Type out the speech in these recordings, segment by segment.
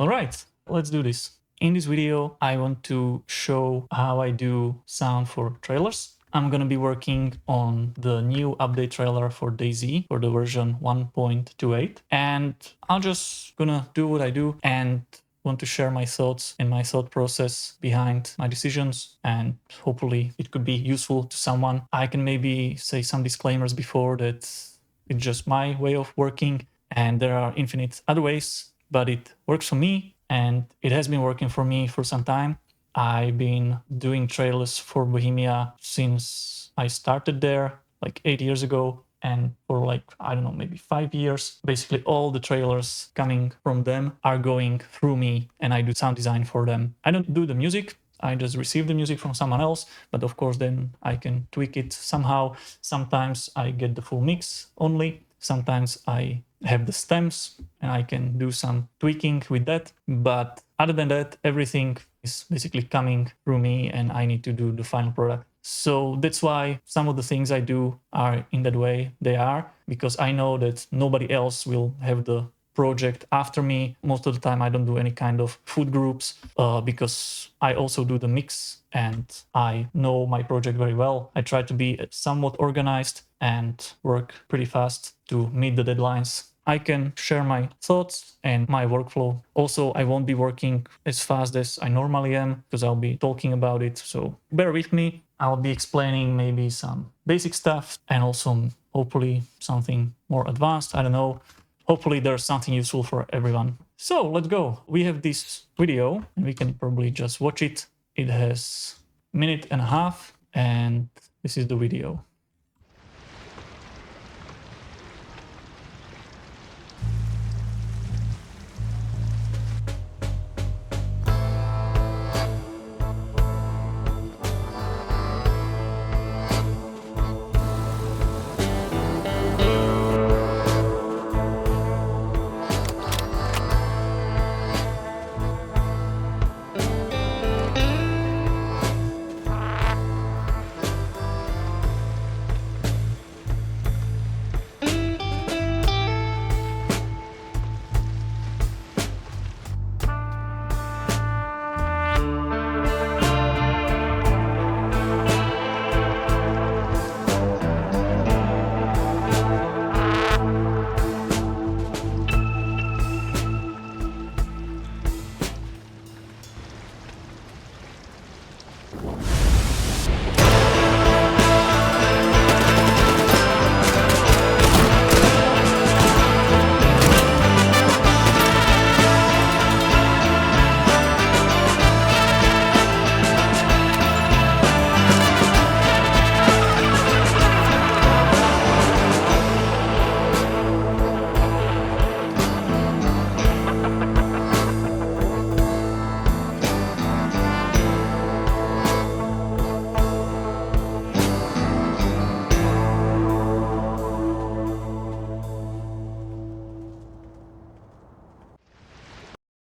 All right, let's do this. In this video, I want to show how I do sound for trailers. I'm gonna be working on the new update trailer for DayZ for the version 1.28, and I'm just gonna do what I do and want to share my thoughts and my thought process behind my decisions, and hopefully it could be useful to someone. I can maybe say some disclaimers before that it's just my way of working and there are infinite other ways, but it works for me and it has been working for me for some time. I've been doing trailers for Bohemia since I started there like 8 years ago, and for like, I don't know, maybe 5 years, basically all the trailers coming from them are going through me and I do sound design for them. I don't do the music, I just receive the music from someone else, but of course then I can tweak it somehow. Sometimes I get the full mix only, sometimes I have the stems and I can do some tweaking with that, but other than that, everything is basically coming through me and I need to do the final product. So that's why some of the things I do are in that way they are, because I know that nobody else will have the project after me. Most of the time I don't do any kind of food groups because I also do the mix and I know my project very well. I try to be somewhat organized and work pretty fast to meet the deadlines. I can share my thoughts and my workflow. Also, I won't be working as fast as I normally am because I'll be talking about it. So bear with me. I'll be explaining maybe some basic stuff and also hopefully something more advanced. I don't know. Hopefully there's something useful for everyone. So let's go. We have this video and we can probably just watch it. It has a minute and a half and this is the video.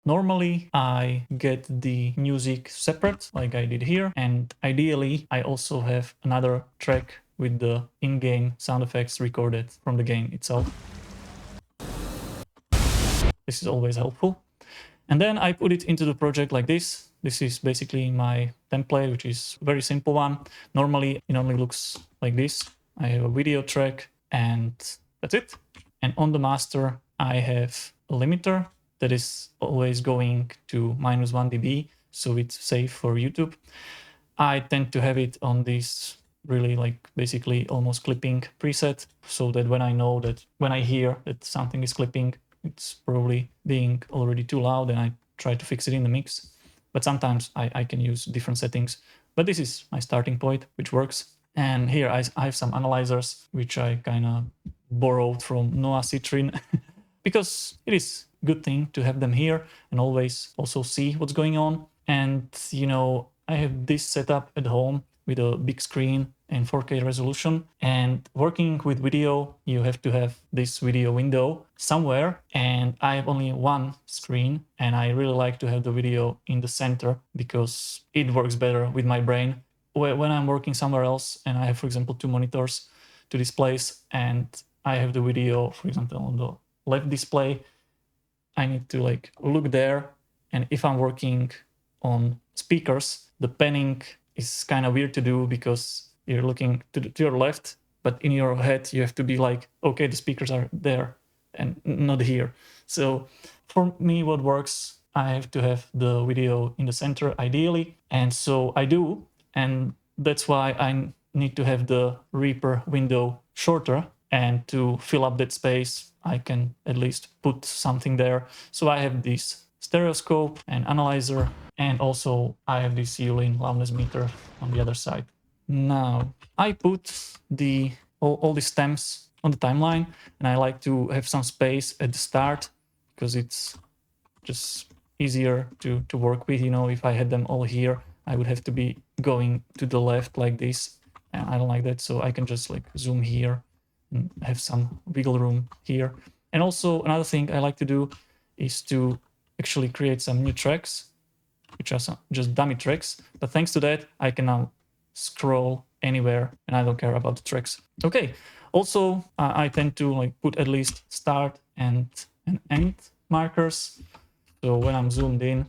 Normally, I get the music separate, like I did here, and ideally, I also have another track with the in-game sound effects recorded from the game itself. This is always helpful. And then I put it into the project like this. This is basically my template, which is a very simple one. Normally, it only looks like this. I have a video track and that's it. And on the master, I have a limiter that is always going to -1 dB, so it's safe for YouTube. I tend to have it on this really like basically almost clipping preset, so that when I know that when I hear that something is clipping, it's probably being already too loud and I try to fix it in the mix. But sometimes I can use different settings. But this is my starting point, which works. And here I have some analyzers, which I kind of borrowed from Noah Citrin because it is a good thing to have them here and always also see what's going on. And, you know, I have this setup at home with a big screen and 4K resolution. And working with video, you have to have this video window somewhere. And I have only one screen and I really like to have the video in the center because it works better with my brain. When I'm working somewhere else and I have, for example, 2 monitors to displays and I have the video, for example, on the left display, I need to like look there And if I'm working on speakers, the panning is kind of weird to do because you're looking to your left, but in your head you have to be like, okay, the speakers are there and not here. So for me, what works, I have to have the video in the center ideally. And so I do. And that's why I need to have the Reaper window shorter. And to fill up that space, I can at least put something there. So I have this stereoscope and analyzer. And also I have this Yulin loudness meter on the other side. Now I put all the stems on the timeline, and I like to have some space at the start because it's just easier to work with. You know, if I had them all here, I would have to be going to the left like this, and I don't like that. So I can just like zoom here and have some wiggle room here. And also another thing I like to do is to actually create some new tracks, which are some just dummy tracks. But thanks to that, I can now scroll anywhere and I don't care about the tracks. Okay. Also, I tend to like put at least start and end markers. So when I'm zoomed in,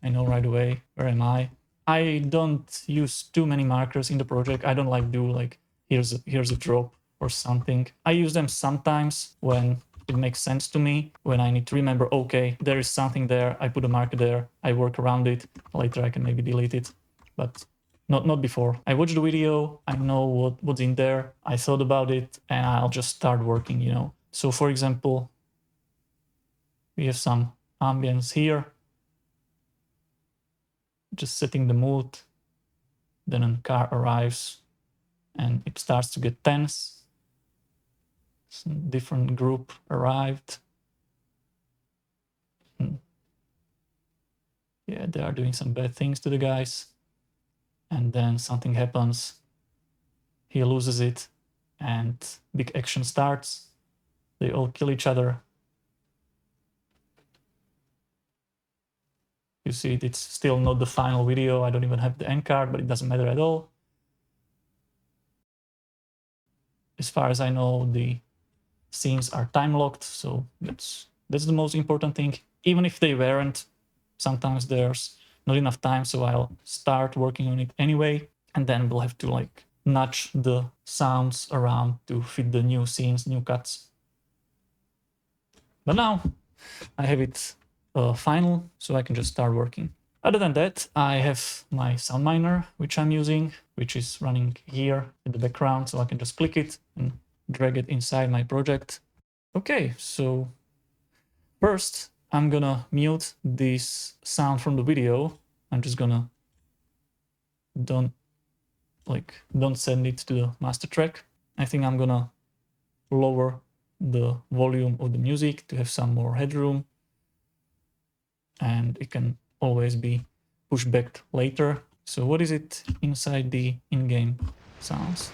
I know right away where am I. I don't use too many markers in the project. I don't like do like here's a drop or something. I use them sometimes when it makes sense to me, when I need to remember, okay, there is something there, I put a marker there, I work around it, later I can maybe delete it, but not before. I watch the video, I know what's in there, I thought about it, and I'll just start working, you know. So for example, we have some ambience here, just setting the mood, then a car arrives and it starts to get tense. Some different group arrived. Yeah, they are doing some bad things to the guys. And then something happens. He loses it and big action starts. They all kill each other. You see, it's still not the final video. I don't even have the end card, but it doesn't matter at all. As far as I know, the scenes are time locked, so that's the most important thing. Even if they weren't, sometimes there's not enough time, so I'll start working on it anyway, and then we'll have to like nudge the sounds around to fit the new scenes, new cuts. But now I have it final, so I can just start working. Other than that, I have my sound miner, which I'm using, which is running here in the background, so I can just click it and drag it inside my project. Okay, so first I'm gonna mute this sound from the video. I'm just gonna don't send it to the master track. I think I'm gonna lower the volume of the music to have some more headroom, and it can always be pushed back later. So what is it inside the in-game sounds?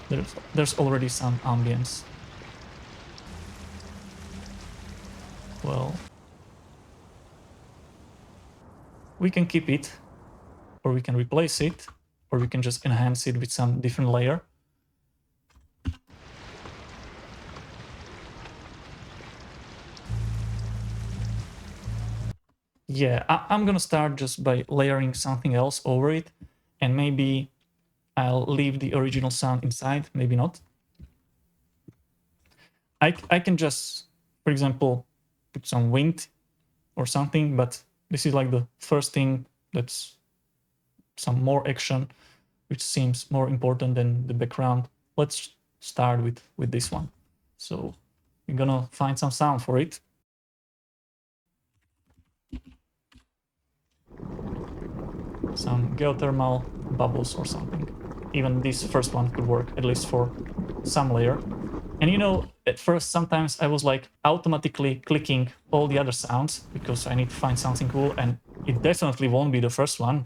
There's already some ambience. Well, we can keep it, or we can replace it, or we can just enhance it with some different layer. Yeah, I'm gonna start just by layering something else over it, and maybe I'll leave the original sound inside, maybe not. I can just, for example, put some wind or something, but this is like the first thing that's some more action, which seems more important than the background. Let's start with this one. So we're gonna find some sound for it. Some geothermal bubbles or something. Even this first one could work, at least for some layer. And you know, at first sometimes I was like automatically clicking all the other sounds because I need to find something cool, and it definitely won't be the first one.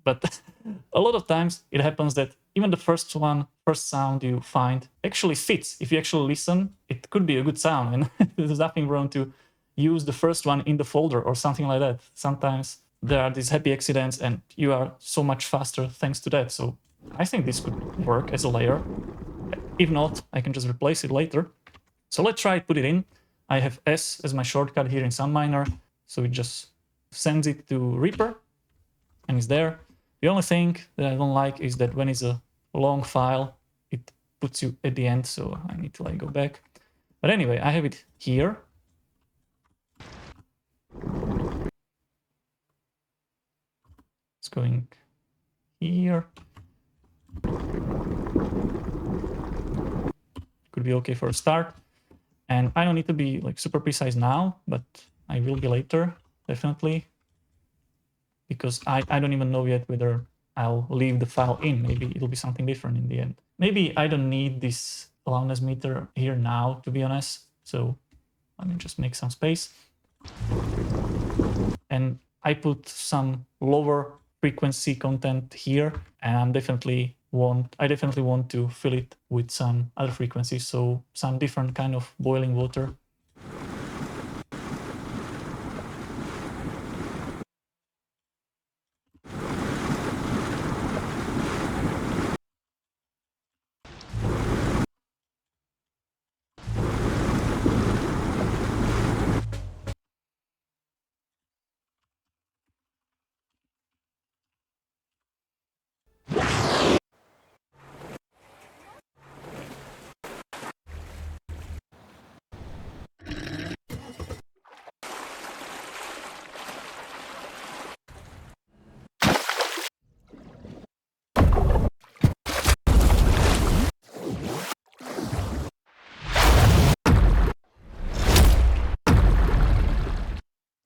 But a lot of times it happens that even the first sound you find actually fits. If you actually listen, it could be a good sound, and there's nothing wrong to use the first one in the folder or something like that. Sometimes there are these happy accidents and you are so much faster thanks to that. So I think this could work as a layer. If not, I can just replace it later. So let's try put it in. I have S as my shortcut here in SoundMiner, so it just sends it to Reaper and it's there. The only thing that I don't like is that when it's a long file, it puts you at the end, so I need to like go back. But anyway, I have it here. It's going here. Could be okay for a start. And I don't need to be like super precise now, but I will be later, definitely. Because I don't even know yet whether I'll leave the file in. Maybe it'll be something different in the end. Maybe I don't need this loudness meter here now, to be honest. So let me just make some space. And I put some lower frequency content here, and I definitely want to fill it with some other frequencies, so some different kind of boiling water.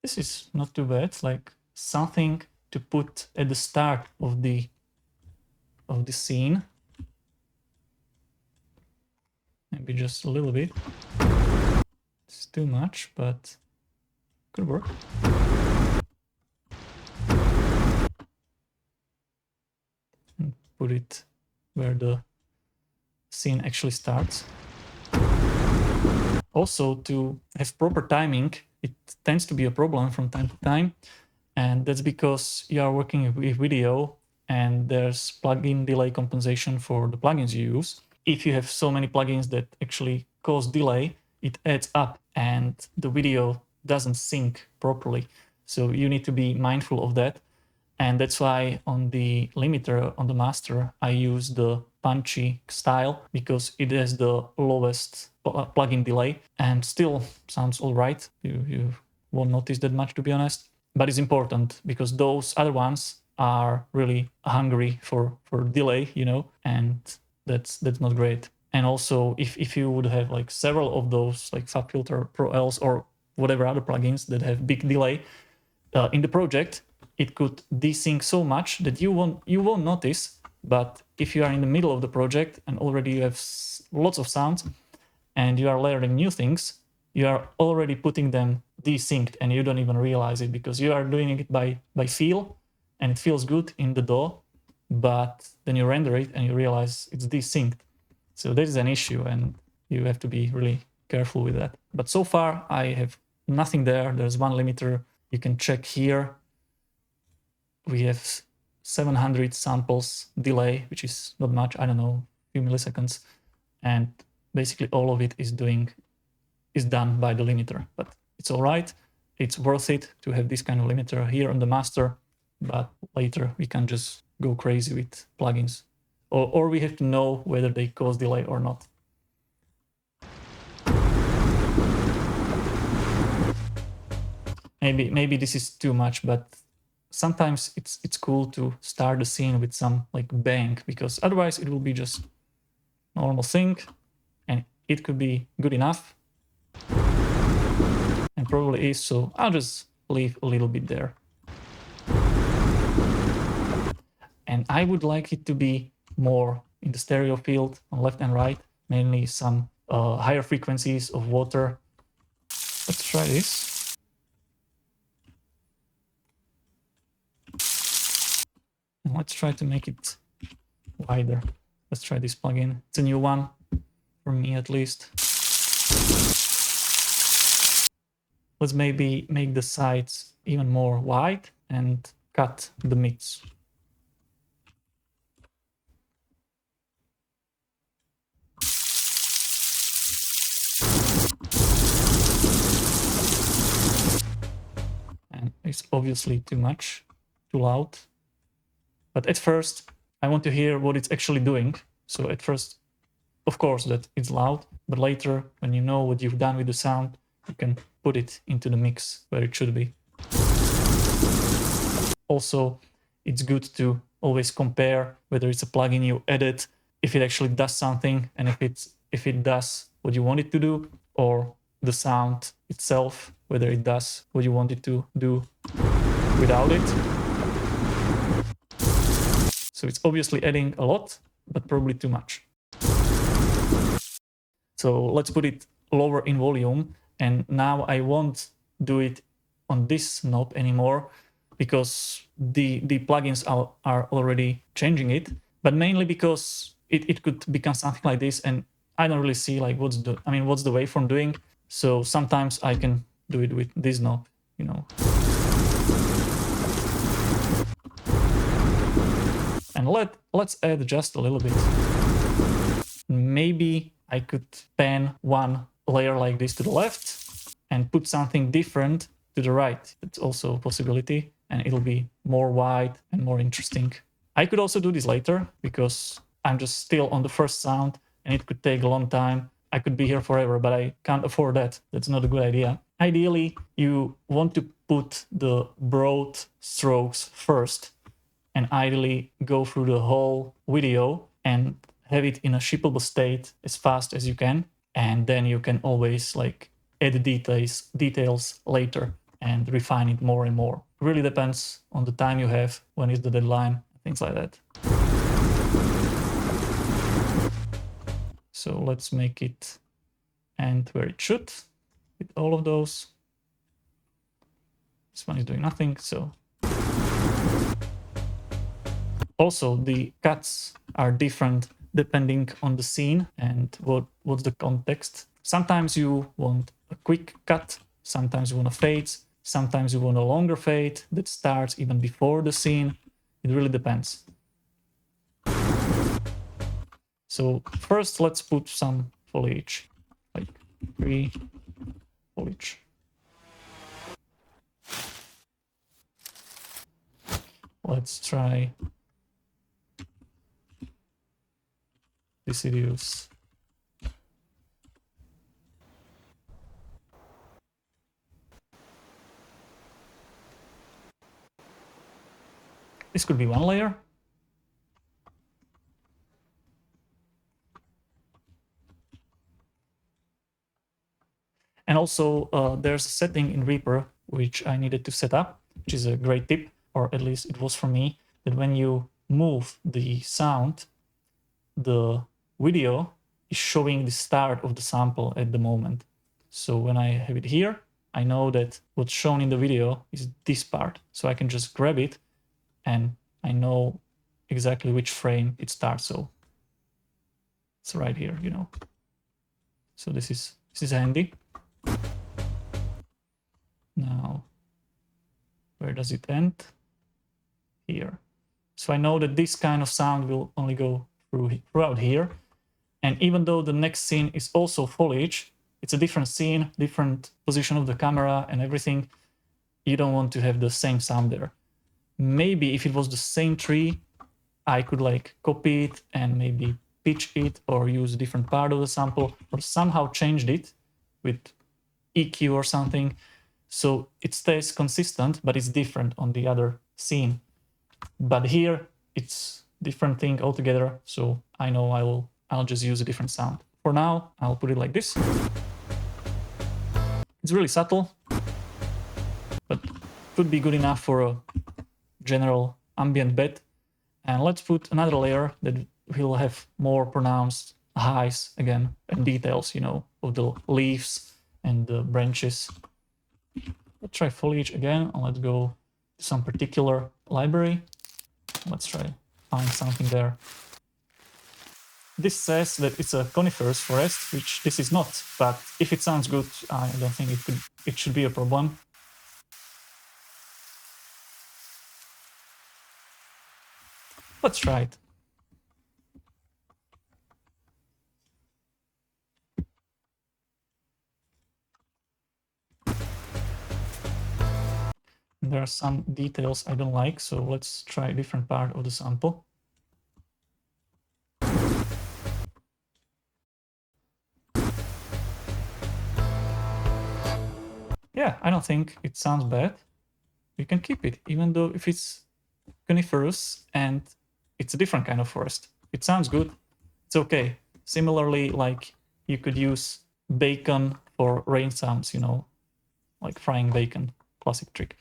This is not too bad. It's like something to put at the start of the scene. Maybe just a little bit. It's too much, but could work. And put it where the scene actually starts. Also, to have proper timing, it tends to be a problem from time to time. And that's because you are working with video and there's plugin delay compensation for the plugins you use. If you have so many plugins that actually cause delay, it adds up and the video doesn't sync properly. So you need to be mindful of that. And that's why on the limiter on the master, I use the punchy style because it has the lowest plugin delay and still sounds all right. You won't notice that much, to be honest. But it's important because those other ones are really hungry for delay, you know, and that's not great. And also, if you would have like several of those, like FabFilter, ProLs, or whatever other plugins that have big delay in the project, it could desync so much that you won't notice. But if you are in the middle of the project and already you have lots of sounds and you are layering new things, you are already putting them desynced and you don't even realize it because you are doing it by feel and it feels good in the DAW, but then you render it and you realize it's desynced. So that is an issue and you have to be really careful with that. But so far I have nothing there. There's one limiter. You can check here. We have 700 samples delay, which is not much, I don't know, a few milliseconds. And basically all of it is done by the limiter, but it's all right. It's worth it to have this kind of limiter here on the master, but later we can just go crazy with plugins. Or we have to know whether they cause delay or not. Maybe this is too much, but sometimes it's cool to start the scene with some like bang, because otherwise it will be just normal thing and it could be good enough and probably is, so I'll just leave a little bit there. And I would like it to be more in the stereo field on left and right, mainly some higher frequencies of water. Let's try this. And let's try to make it wider. Let's try this plugin. It's a new one, for me at least. Let's maybe make the sides even more wide and cut the mids. and it's obviously too much, too loud. But at first, I want to hear what it's actually doing. So at first, of course, that it's loud, but later, when you know what you've done with the sound, you can put it into the mix where it should be. Also, it's good to always compare whether it's a plugin you edit, if it actually does something, and if it does what you want it to do, or the sound itself, whether it does what you want it to do without it. So it's obviously adding a lot, but probably too much. So let's put it lower in volume. And now I won't do it on this knob anymore because the plugins are already changing it, but mainly because it could become something like this. And I don't really see like what's the waveform doing. So sometimes I can do it with this knob, you know. And let's add just a little bit. Maybe I could pan one layer like this to the left and put something different to the right. It's also a possibility, and it'll be more wide and more interesting. I could also do this later because I'm just still on the first sound and it could take a long time. I could be here forever, but I can't afford that. That's not a good idea. Ideally, you want to put the broad strokes first and ideally go through the whole video and have it in a shippable state as fast as you can. And then you can always like add details later and refine it more and more. It really depends on the time you have, when is the deadline, things like that. So let's make it end where it should with all of those. This one is doing nothing, so. Also, the cuts are different depending on the scene and what's the context. Sometimes you want a quick cut, sometimes you want a fade, sometimes you want a longer fade that starts even before the scene. It really depends. So first, let's put some foliage, like 3 foliage. Let's try deciduous. This could be one layer. And also there's a setting in Reaper which I needed to set up, which is a great tip, or at least it was for me, that when you move the sound, the video is showing the start of the sample at the moment. So when I have it here, I know that what's shown in the video is this part. So I can just grab it and I know exactly which frame it starts. So it's right here, you know. So this is handy. Now, where does it end? Here. So I know that this kind of sound will only go throughout here. And even though the next scene is also foliage, it's a different scene, different position of the camera and everything. You don't want to have the same sound there. Maybe if it was the same tree, I could like copy it and maybe pitch it or use a different part of the sample or somehow changed it with EQ or something. So it stays consistent, but it's different on the other scene. But here it's different thing altogether. So I know I'll just use a different sound. For now, I'll put it like this. It's really subtle, but could be good enough for a general ambient bed. And let's put another layer that will have more pronounced highs again and details, you know, of the leaves and the branches. Let's try foliage again, and let's go to some particular library. Let's try find something there. This says that it's a coniferous forest, which this is not, but if it sounds good, I don't think it should be a problem. Let's try it. some details I don't like, so let's try a different part of the sample. Yeah, I don't think it sounds bad. You can keep it, even though if it's coniferous and it's a different kind of forest. It sounds good. It's okay. Similarly, like you could use bacon for rain sounds, you know, like frying bacon, classic trick.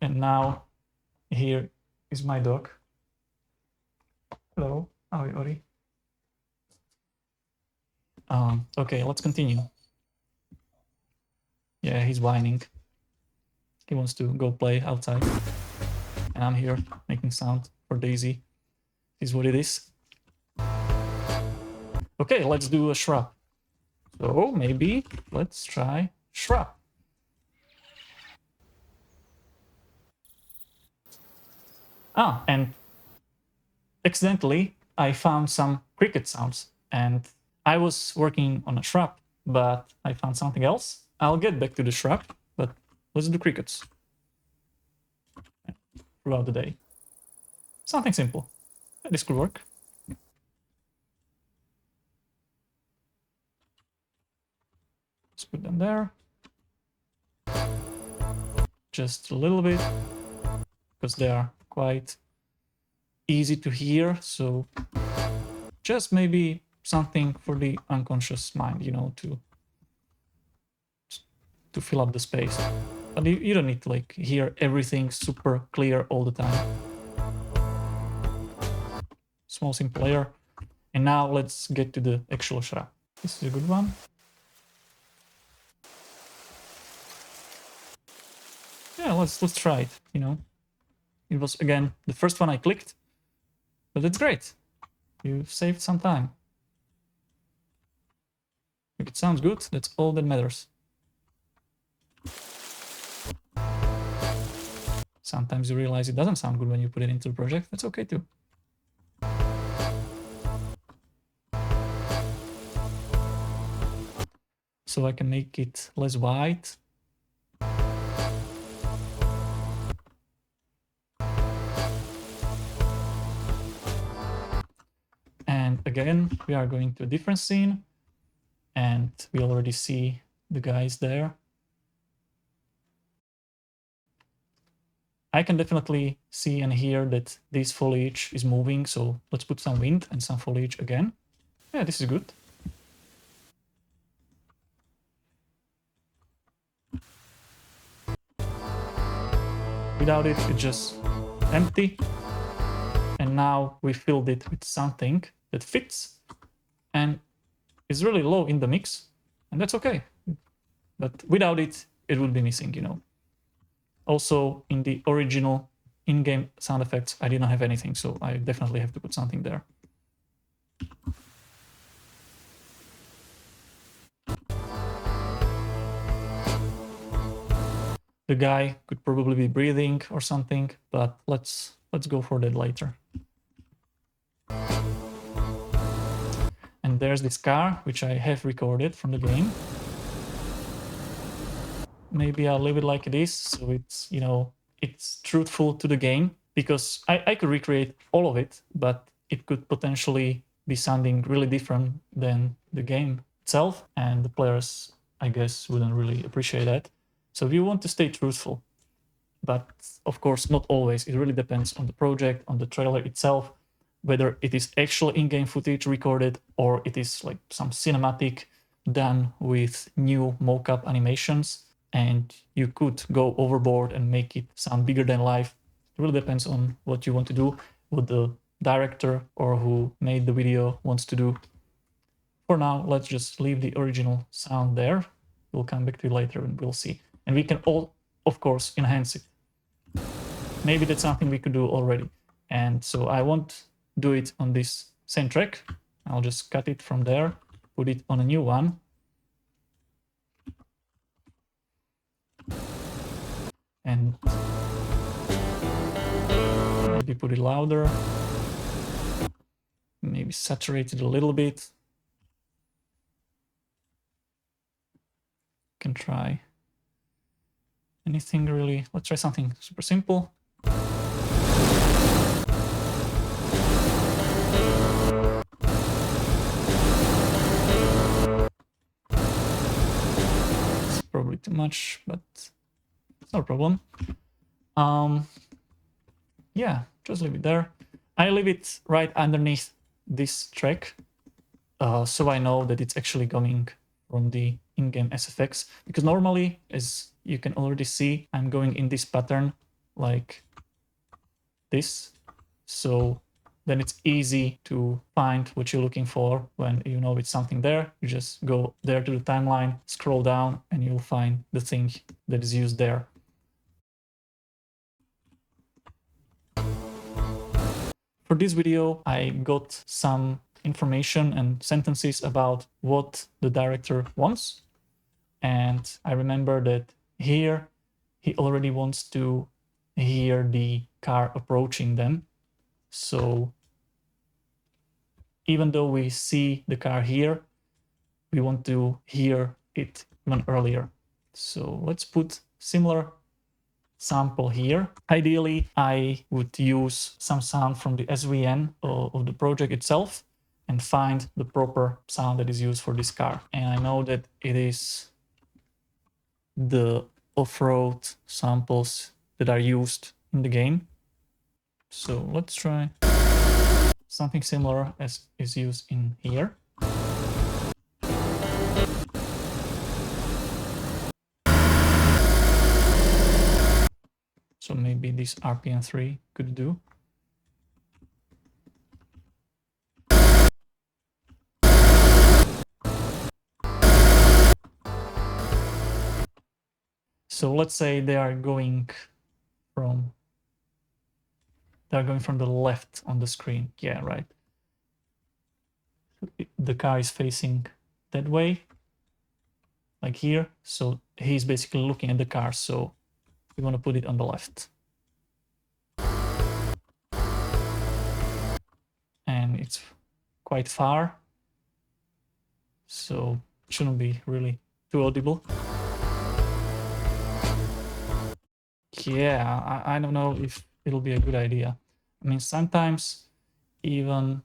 And now here is my dog. Hello, how are you, Ori? Okay, let's continue. Yeah, he's whining. He wants to go play outside. And I'm here making sound for DayZ. This is what it is. Okay, let's do a shrub. So maybe let's try shrub. And accidentally I found some cricket sounds, and I was working on a shrub, but I found something else. I'll get back to the shrub, but let's do crickets throughout the day. Something simple. This could work. Let's put them there. Just a little bit, because they are quite easy to hear. So just maybe something for the unconscious mind, you know, to fill up the space. But you don't need to like hear everything super clear all the time. Small simple layer. And now let's get to the actual shrub. This is a good one. Yeah, let's try it, you know. It was again the first one I clicked, but it's great. You saved some time. If it sounds good, that's all that matters. Sometimes you realize it doesn't sound good when you put it into the project. That's okay too. So I can make it less white. And again, we are going to a different scene, and we already see the guys there. I can definitely see and hear that this foliage is moving, so let's put some wind and some foliage again. Yeah, this is good. Without it, it's just empty. And now we filled it with something that fits and is really low in the mix, and that's okay. But without it, it would be missing, you know. Also, in the original in-game sound effects, I didn't have anything, so I definitely have to put something there. The guy could probably be breathing or something, but let's go for that later. And there's this car, which I have recorded from the game. Maybe I'll leave it like it is, so it's, you know, it's truthful to the game, because I could recreate all of it, but it could potentially be sounding really different than the game itself, and the players, I guess, wouldn't really appreciate that. So you want to stay truthful, but of course not always. It really depends on the project, on the trailer itself, whether it is actual in-game footage recorded or it is like some cinematic done with new mocap animations, and you could go overboard and make it sound bigger than life. It really depends on what you want to do, what the director or who made the video wants to do. For now, let's just leave the original sound there. We'll come back to it later and we'll see. And we can all, of course, enhance it. Maybe that's something we could do already. And so I won't do it on this same track. I'll just cut it from there, put it on a new one. And maybe put it louder. Maybe saturate it a little bit. Can try anything really. Let's try something super simple. It's probably too much, but it's no problem. Yeah, just leave it there. I leave it right underneath this track, so I know that it's actually coming from the in-game SFX, because normally, as you can already see, I'm going in this pattern like this. So then it's easy to find what you're looking for when you know it's something there. You just go there to the timeline, scroll down, and you'll find the thing that is used there. For this video, I got some information and sentences about what the director wants. And I remember that here he already wants to hear the car approaching them. So even though we see the car here, we want to hear it even earlier. So let's put similar sample here. Ideally, I would use some sound from the SVN of the project itself and find the proper sound that is used for this car. And I know that it is the off-road samples that are used in the game. So let's try something similar as is used in here. So maybe this RPM3 could do. So let's say they are going from the left on the screen. Yeah, right. The car is facing that way, like here. So he's basically looking at the car. So we want to put it on the left. And it's quite far. So it shouldn't be really too audible. Yeah, I don't know if it'll be a good idea. I mean, sometimes even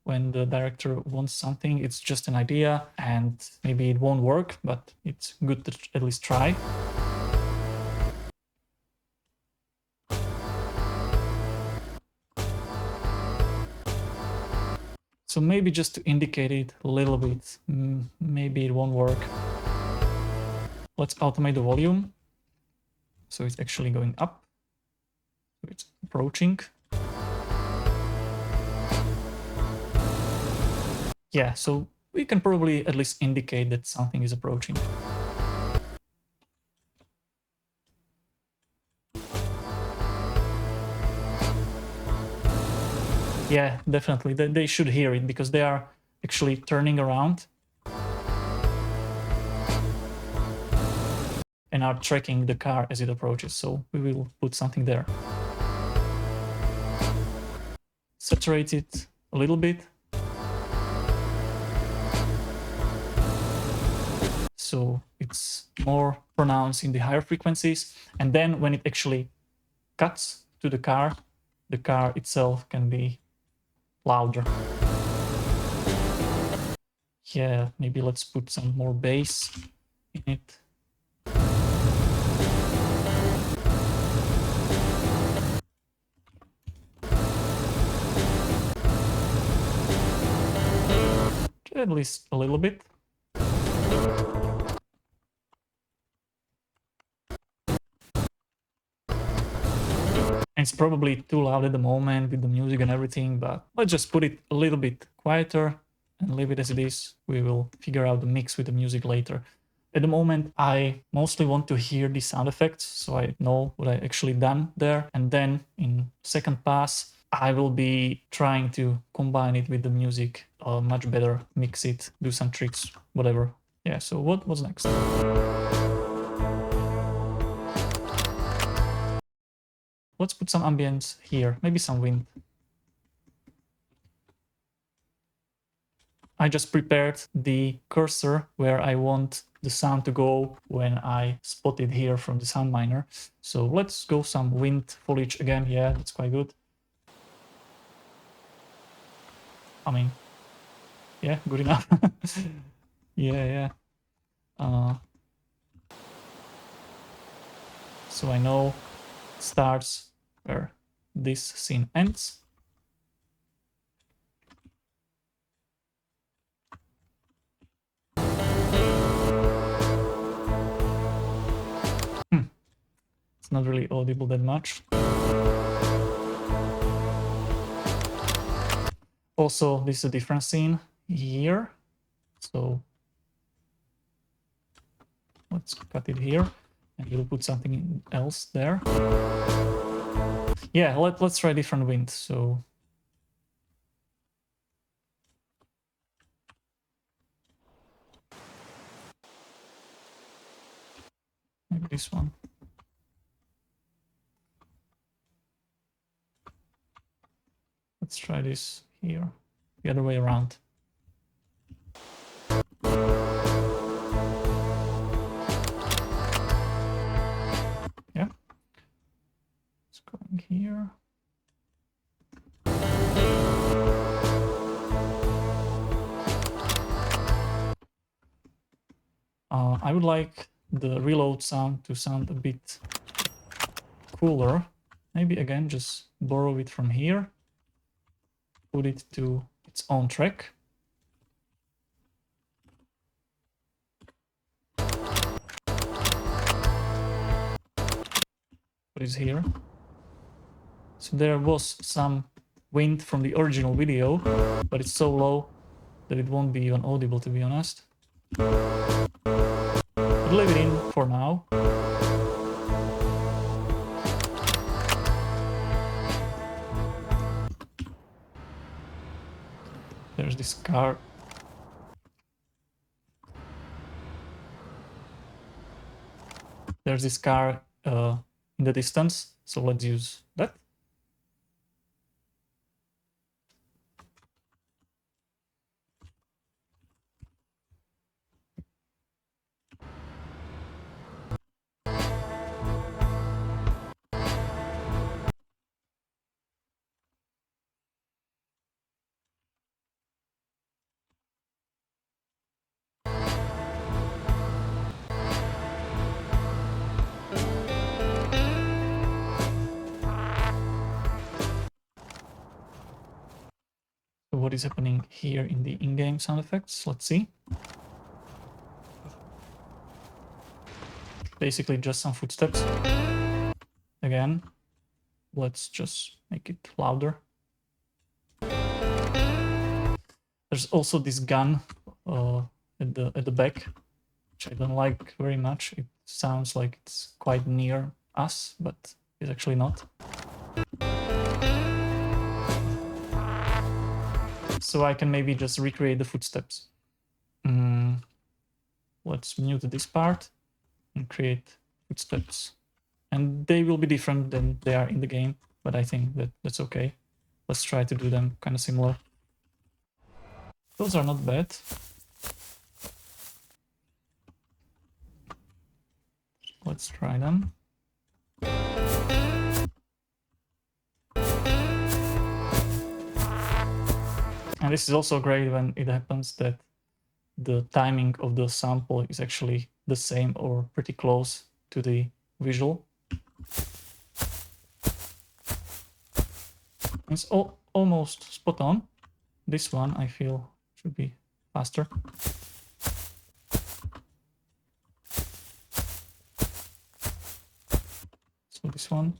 when the director wants something, it's just an idea and maybe it won't work, but it's good to at least try. So maybe just to indicate it a little bit, maybe it won't work. Let's automate the volume. So it's actually going up. So it's approaching. Yeah, so we can probably at least indicate that something is approaching. Yeah, definitely. They should hear it because they are actually turning around and are tracking the car as it approaches. So we will put something there. Saturate it a little bit. So it's more pronounced in the higher frequencies. And then when it actually cuts to the car itself can be louder. Yeah, maybe let's put some more bass in it. At least a little bit. And it's probably too loud at the moment with the music and everything, but let's just put it a little bit quieter and leave it as it is. We will figure out the mix with the music later. At the moment, I mostly want to hear the sound effects, so I know what I actually done there. And then in second pass, I will be trying to combine it with the music much better, mix it, do some tricks, whatever. Yeah, so what was next? Let's put some ambience here, maybe some wind. I just prepared the cursor where I want the sound to go when I spot it here from the sound miner. So let's go some wind foliage again. Yeah, that's quite good. I mean, yeah, good enough. Yeah. So I know it starts where this scene ends. It's not really audible that much. Also, this is a different scene here. So let's cut it here and we'll put something else there. Yeah, let's try different wind. So maybe this one. Let's try this here, the other way around. Yeah. It's going here. I would like the reload sound to sound a bit cooler. Maybe again, just borrow it from here, put it to its own track. What is here? So there was some wind from the original video, but it's so low that it won't be even audible, to be honest. But leave it in for now. There's this car. There's this car in the distance, so let's use that. So what is happening here in the in-game sound effects? Let's see. Basically just some footsteps. Again, let's just make it louder. There's also this gun at the back, which I don't like very much. It sounds like it's quite near us, but it's actually not. So I can maybe just recreate the footsteps. Let's mute this part and create footsteps. And they will be different than they are in the game, but I think that that's okay. Let's try to do them kind of similar. Those are not bad. Let's try them. And this is also great when it happens that the timing of the sample is actually the same or pretty close to the visual. It's almost spot on. This one I feel should be faster. So this one.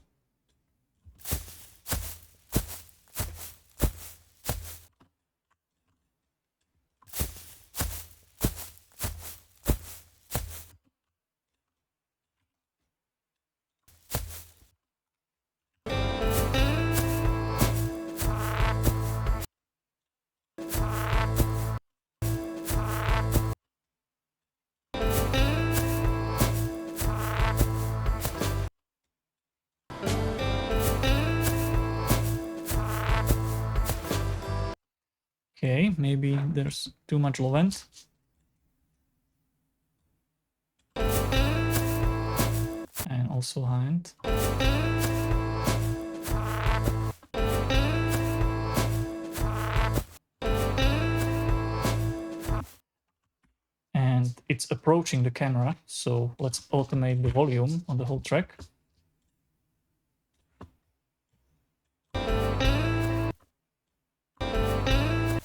Okay, maybe there's too much low end. also high end. And it's approaching the camera, so let's automate the volume on the whole track.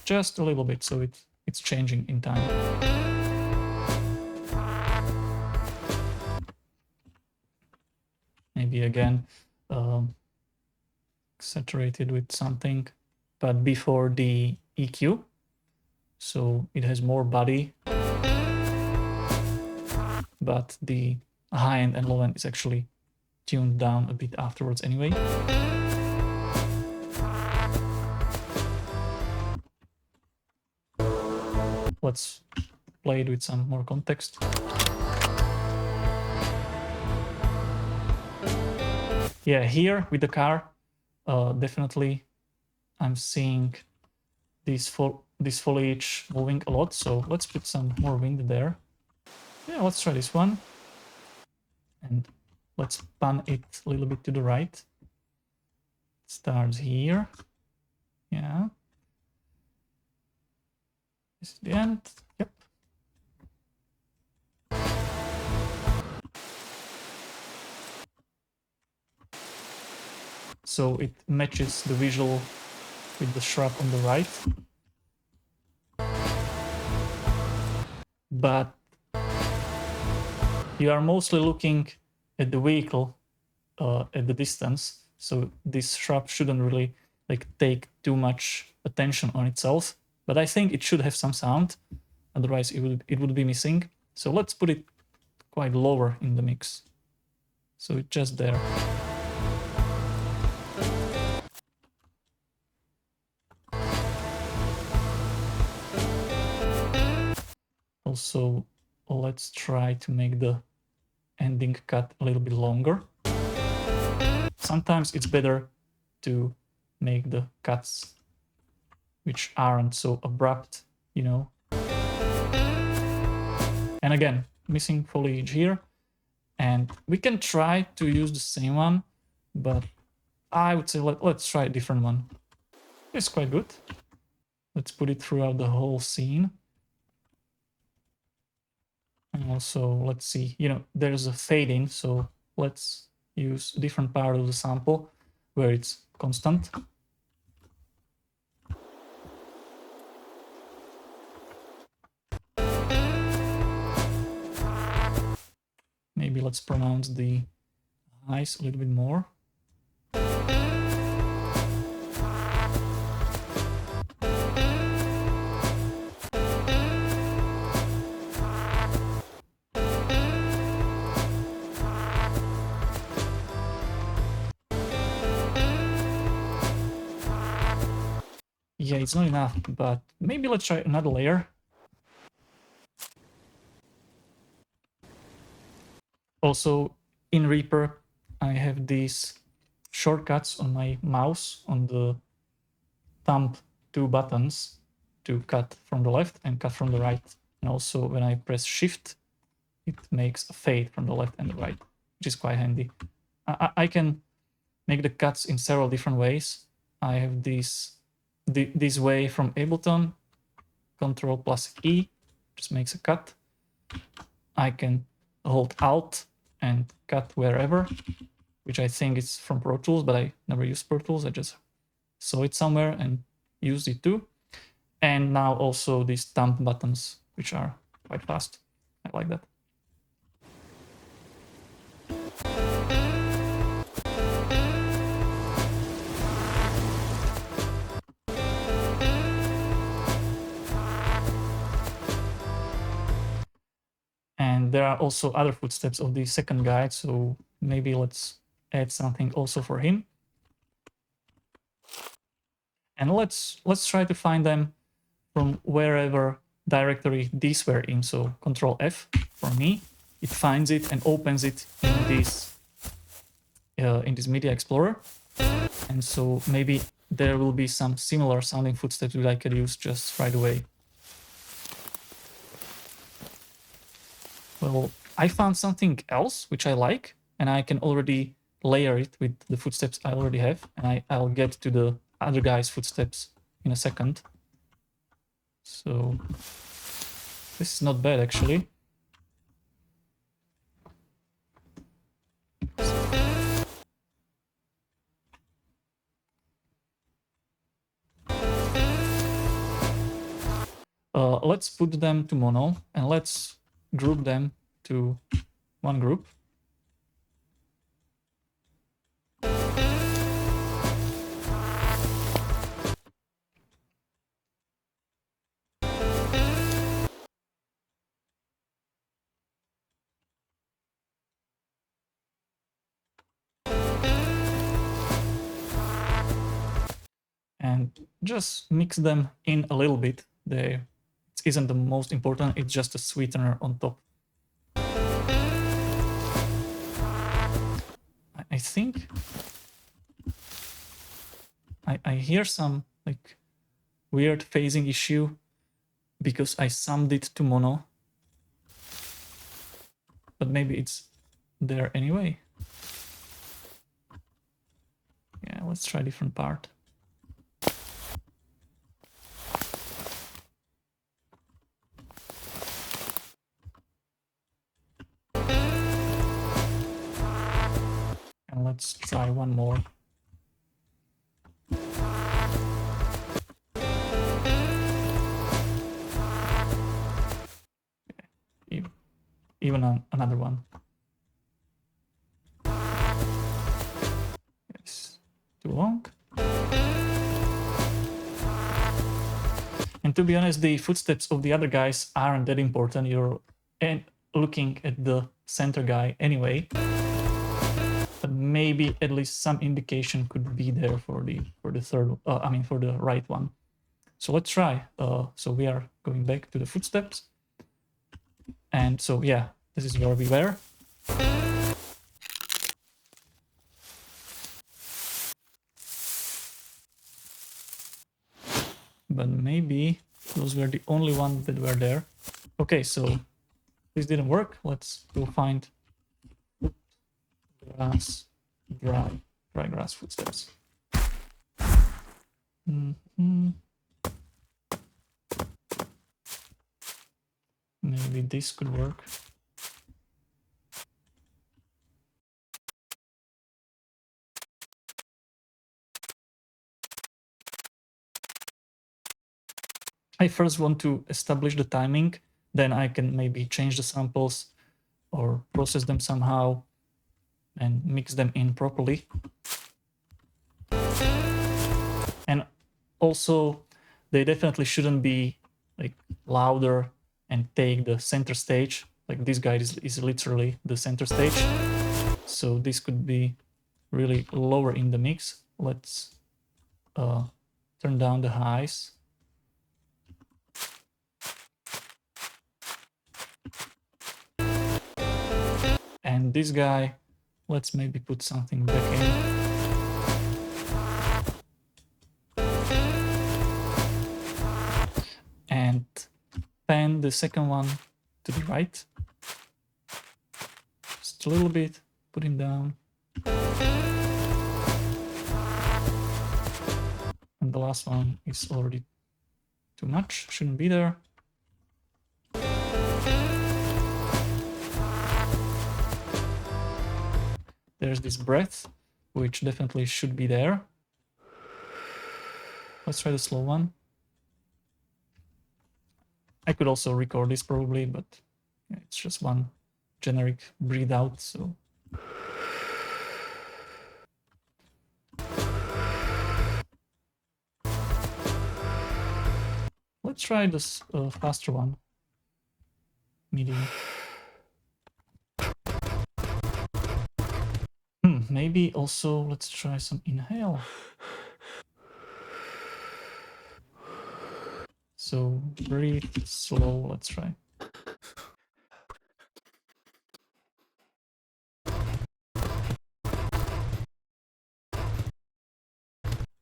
Just a little bit, so it's changing in time. Maybe again saturated with something, but before the EQ, so it has more body, but the high end and low end is actually tuned down a bit afterwards anyway. Let's play it with some more context. Yeah, here with the car, definitely I'm seeing this foliage moving a lot, so let's put some more wind there. Yeah, let's try this one. And let's pan it a little bit to the right. It starts here. Yeah. This is the end. Yep. So it matches the visual with the shrub on the right. But you are mostly looking at the vehicle at the distance, so this shrub shouldn't really like take too much attention on itself. But I think it should have some sound, otherwise it would be missing. So let's put it quite lower in the mix, so it's just there. Also, let's try to make the ending cut a little bit longer. Sometimes it's better to make the cuts which aren't so abrupt, you know. And again, missing foliage here. And we can try to use the same one, but I would say let's try a different one. It's quite good. Let's put it throughout the whole scene. And also, let's see, you know, there's a fade in, so let's use a different part of the sample where it's constant. Maybe let's pronounce the highs a little bit more. Yeah, it's not enough, but maybe let's try another layer. Also, in Reaper, I have these shortcuts on my mouse on the thumb, two buttons to cut from the left and cut from the right. And also when I press Shift, it makes a fade from the left and the right, which is quite handy. I can make the cuts in several different ways. I have this way from Ableton, Control plus E, just makes a cut. I can hold Alt and cut wherever, which I think is from Pro Tools, but I never use Pro Tools. I just saw it somewhere and used it too. And now also these thumb buttons, which are quite fast. I like that. And there are also other footsteps of the second guide, so maybe let's add something also for him. And let's try to find them from wherever directory these were in. So Control F for me, it finds it and opens it in this Media Explorer. And so maybe there will be some similar sounding footsteps that I could use just right away. Well, I found something else which I like. and I can already layer it with the footsteps I already have, and I'll get to the other guy's footsteps in a second. So this is not bad actually. Let's put them to mono and let's group them to one group. And just mix them in a little bit. It isn't the most important, it's just a sweetener on top. I think I hear some like weird phasing issue because I summed it to mono, but maybe it's there anyway. Yeah, let's try a different part. And let's try one more. Even another one. Yes, too long. And to be honest, the footsteps of the other guys aren't that important. You're looking at the center guy anyway. But maybe at least some indication could be there for the third, for the right one. So let's try. So we are going back to the footsteps. And so, yeah, this is where we were. But maybe those were the only ones that were there. Okay, so this didn't work. Let's go find grass, dry grass footsteps. Maybe this could work. I first want to establish the timing, then I can maybe change the samples or process them somehow and mix them in properly. And also, they definitely shouldn't be like louder and take the center stage. Like this guy is literally the center stage. So this could be really lower in the mix. Let's turn down the highs. And this guy, let's maybe put something back in. And pan the second one to the right. Just a little bit, put him down. And the last one is already too much, shouldn't be there. There's this breath, which definitely should be there. Let's try the slow one. I could also record this probably, but it's just one generic breathe out, so. Let's try this faster one. Medium. Maybe also let's try some inhale. So breathe slow, let's try.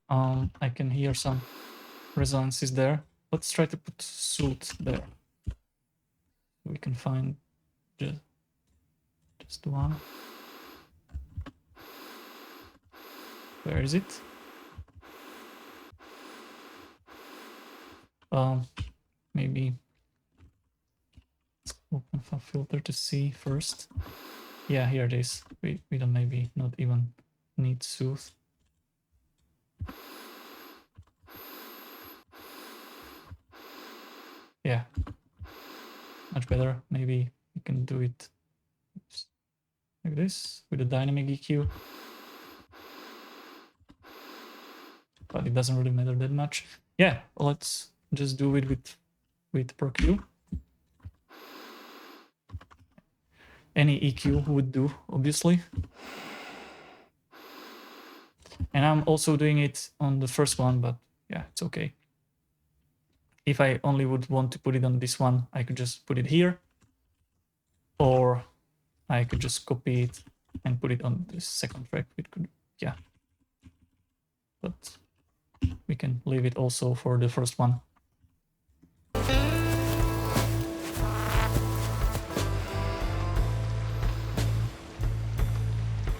I can hear some resonances there. Let's try to put suit there. We can find just one. Where is it? Maybe let's open a filter to see first. Yeah, here it is. We don't maybe not even need soothe. Yeah, much better. Maybe we can do it like this with a dynamic EQ. But it doesn't really matter that much. Yeah, let's just do it with ProQ. Any EQ would do, obviously. And I'm also doing it on the first one, but yeah, it's okay. If I only would want to put it on this one, I could just put it here. Or I could just copy it and put it on this second track. It could, yeah. But we can leave it also for the first one.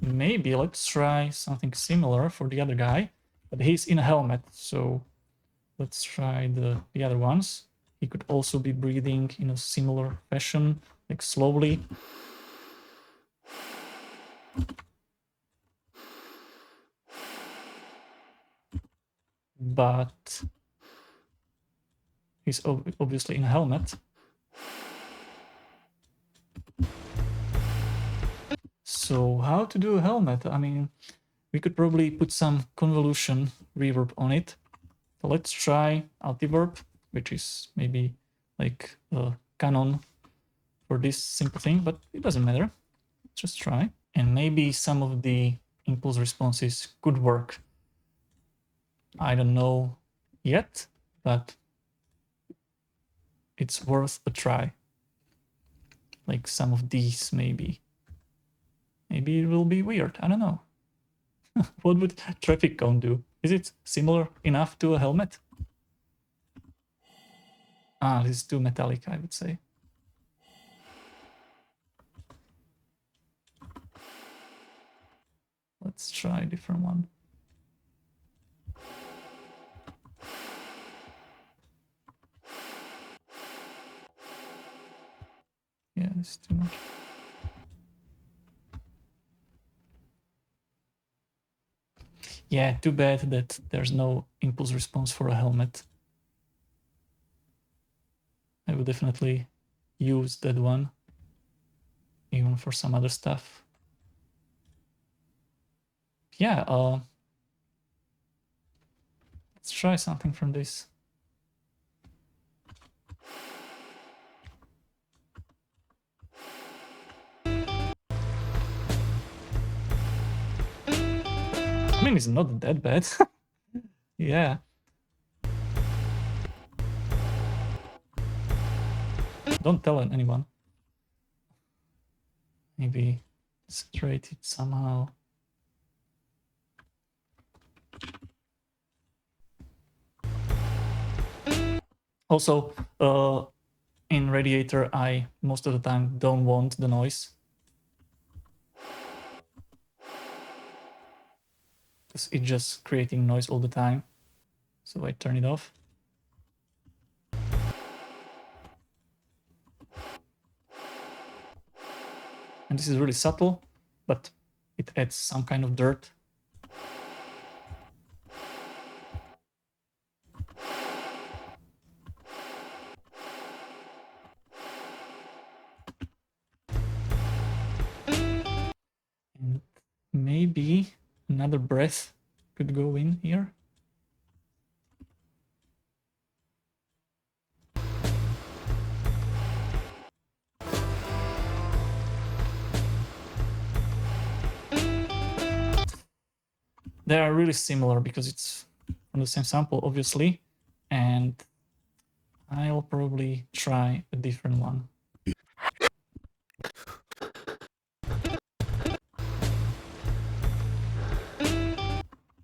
Maybe let's try something similar for the other guy, but he's in a helmet, so let's try the other ones. He could also be breathing in a similar fashion, like slowly. But he's obviously in a helmet. So how to do a helmet? I mean, we could probably put some convolution reverb on it. So let's try Altiverb, which is maybe like a canon for this simple thing, but it doesn't matter. Just try. And maybe some of the impulse responses could work. I don't know yet, but it's worth a try. Like some of these, maybe. Maybe it will be weird. I don't know. What would traffic cone do? Is it similar enough to a helmet? Ah, this is too metallic, I would say. Let's try a different one. Yeah, it's too much. Yeah, too bad that there's no impulse response for a helmet. I would definitely use that one, even for some other stuff. Yeah, let's try something from this. I mean, it's not that bad. Yeah. Don't tell anyone. Maybe straight it somehow. Also, in Radiator, I most of the time don't want the noise. Because it's just creating noise all the time. So I turn it off. And this is really subtle, but it adds some kind of dirt. And maybe another breath could go in here. They are really similar because it's from the same sample, obviously, and I'll probably try a different one.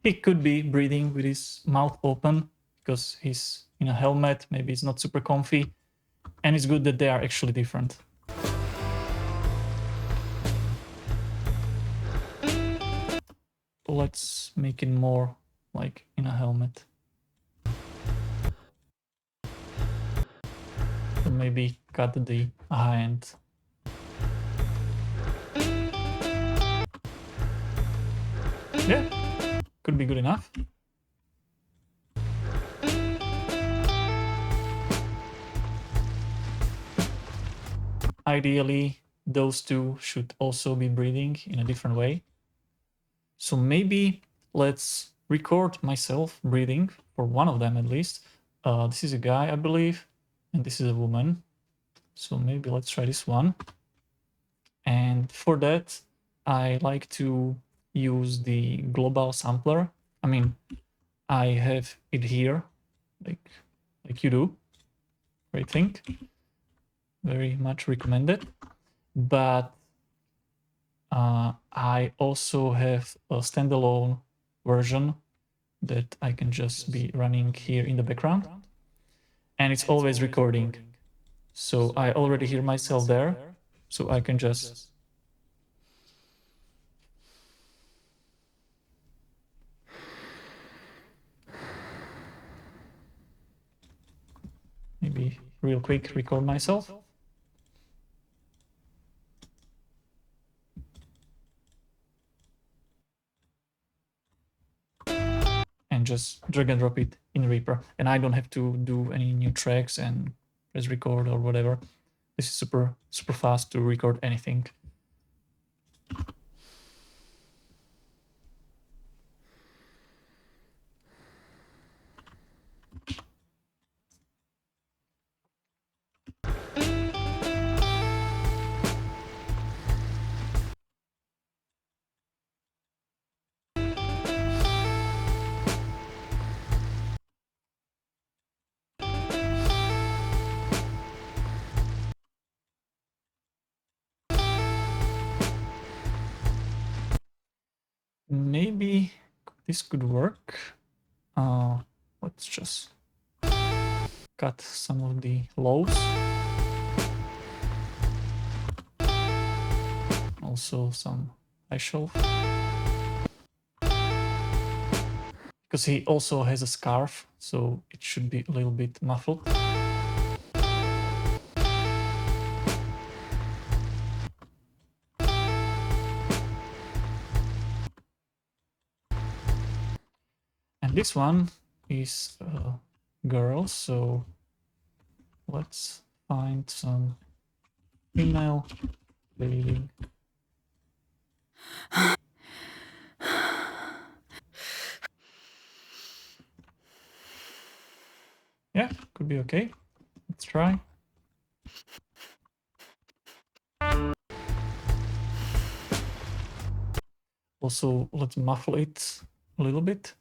He could be breathing with his mouth open because he's in a helmet, maybe it's not super comfy, and it's good that they are actually different. let's make it more like in a helmet. So maybe cut the high end. Yeah, could be good enough. Ideally, those two should also be breathing in a different way. So maybe let's record myself breathing for one of them at least. This is a guy, I believe, and this is a woman. So maybe let's try this one. And for that, I like to use the global sampler. I mean, I have it here, like you do. Great thing. Very much recommended. But I also have a standalone version that I can just be running here in the background. And it's always recording. So I already hear myself there. So I can just maybe real quick record myself. And just drag and drop it in Reaper. And I don't have to do any new tracks and press record or whatever. This is super fast to record anything. Maybe this could work. Let's just cut some of the lows. Also some high shelf. Because he also has a scarf, so it should be a little bit muffled. And this one is a girl, so let's find some female bleeding. Yeah, could be okay. Let's try. Also, let's muffle it a little bit.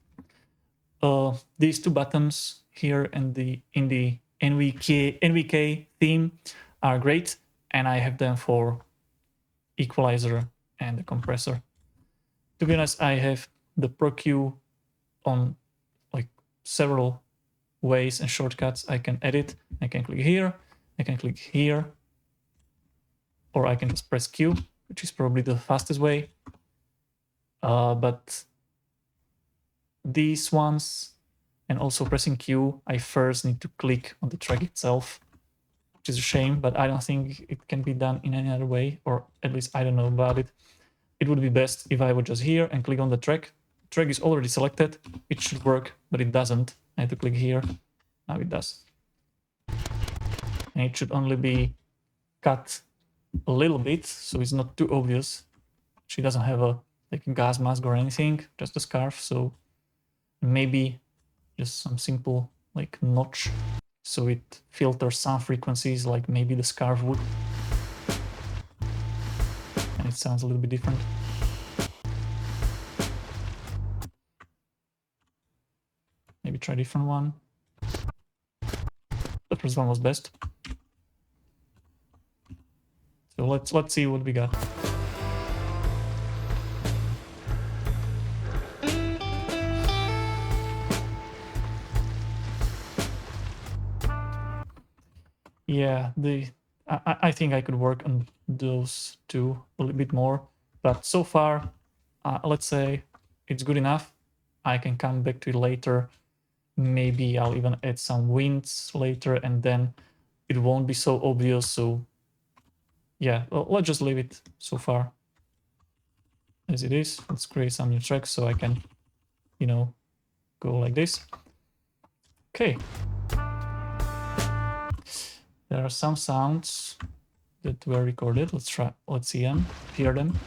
These two buttons here in the NVK theme are great, and I have them for equalizer and the compressor. To be honest, I have the Pro Q on like several ways and shortcuts. I can edit. I can click here. I can click here, or I can just press Q, which is probably the fastest way. But these ones, and also pressing Q, I first need to click on the track itself, which is a shame, but I don't think it can be done in any other way, or at least I don't know about it. It would be best if I would just here and click on the track. The track is already selected. It should work, but it doesn't. I have to click here. Now it does. And it should only be cut a little bit, so it's not too obvious. She doesn't have a like a gas mask or anything, just a scarf. So maybe just some simple like notch, so it filters some frequencies like maybe the scarf would, and it sounds a little bit different. Maybe try a different one. The first one was best. So let's see what we got. Yeah, I think I could work on those two a little bit more, but so far, let's say it's good enough. I can come back to it later. Maybe I'll even add some winds later, and then it won't be so obvious. So yeah, well, let's just leave it so far as it is. Let's create some new tracks so I can, you know, go like this. Okay. There are some sounds that were recorded. Let's see them, hear them.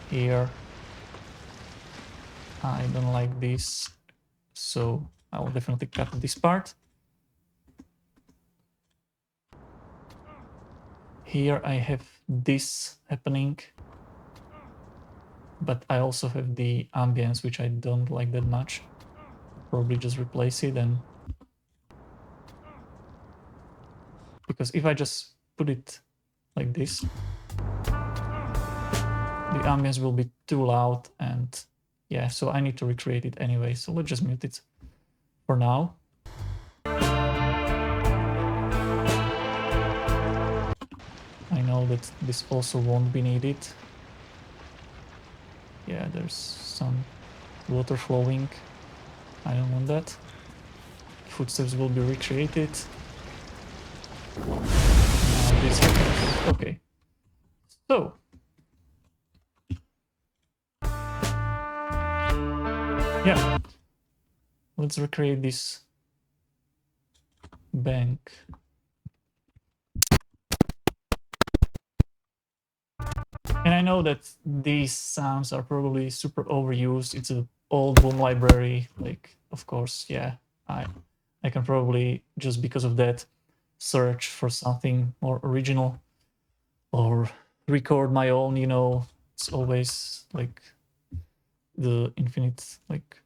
Here, I don't like this, so I will definitely cut this part. Here I have this happening, but I also have the ambience, which I don't like that much. Probably just replace it, and because if I just put it like this, the ambience will be too loud, and yeah, so I need to recreate it anyway. So let's just mute it for now. I know that this also won't be needed. Yeah, there's some water flowing. I don't want that. Footsteps will be recreated. Now this happens. Okay. So yeah, let's recreate this bank. And I know that these sounds are probably super overused. It's an old boom library. Like, of course, yeah, I can probably, just because of that, search for something more original or record my own, you know. It's always like the infinite like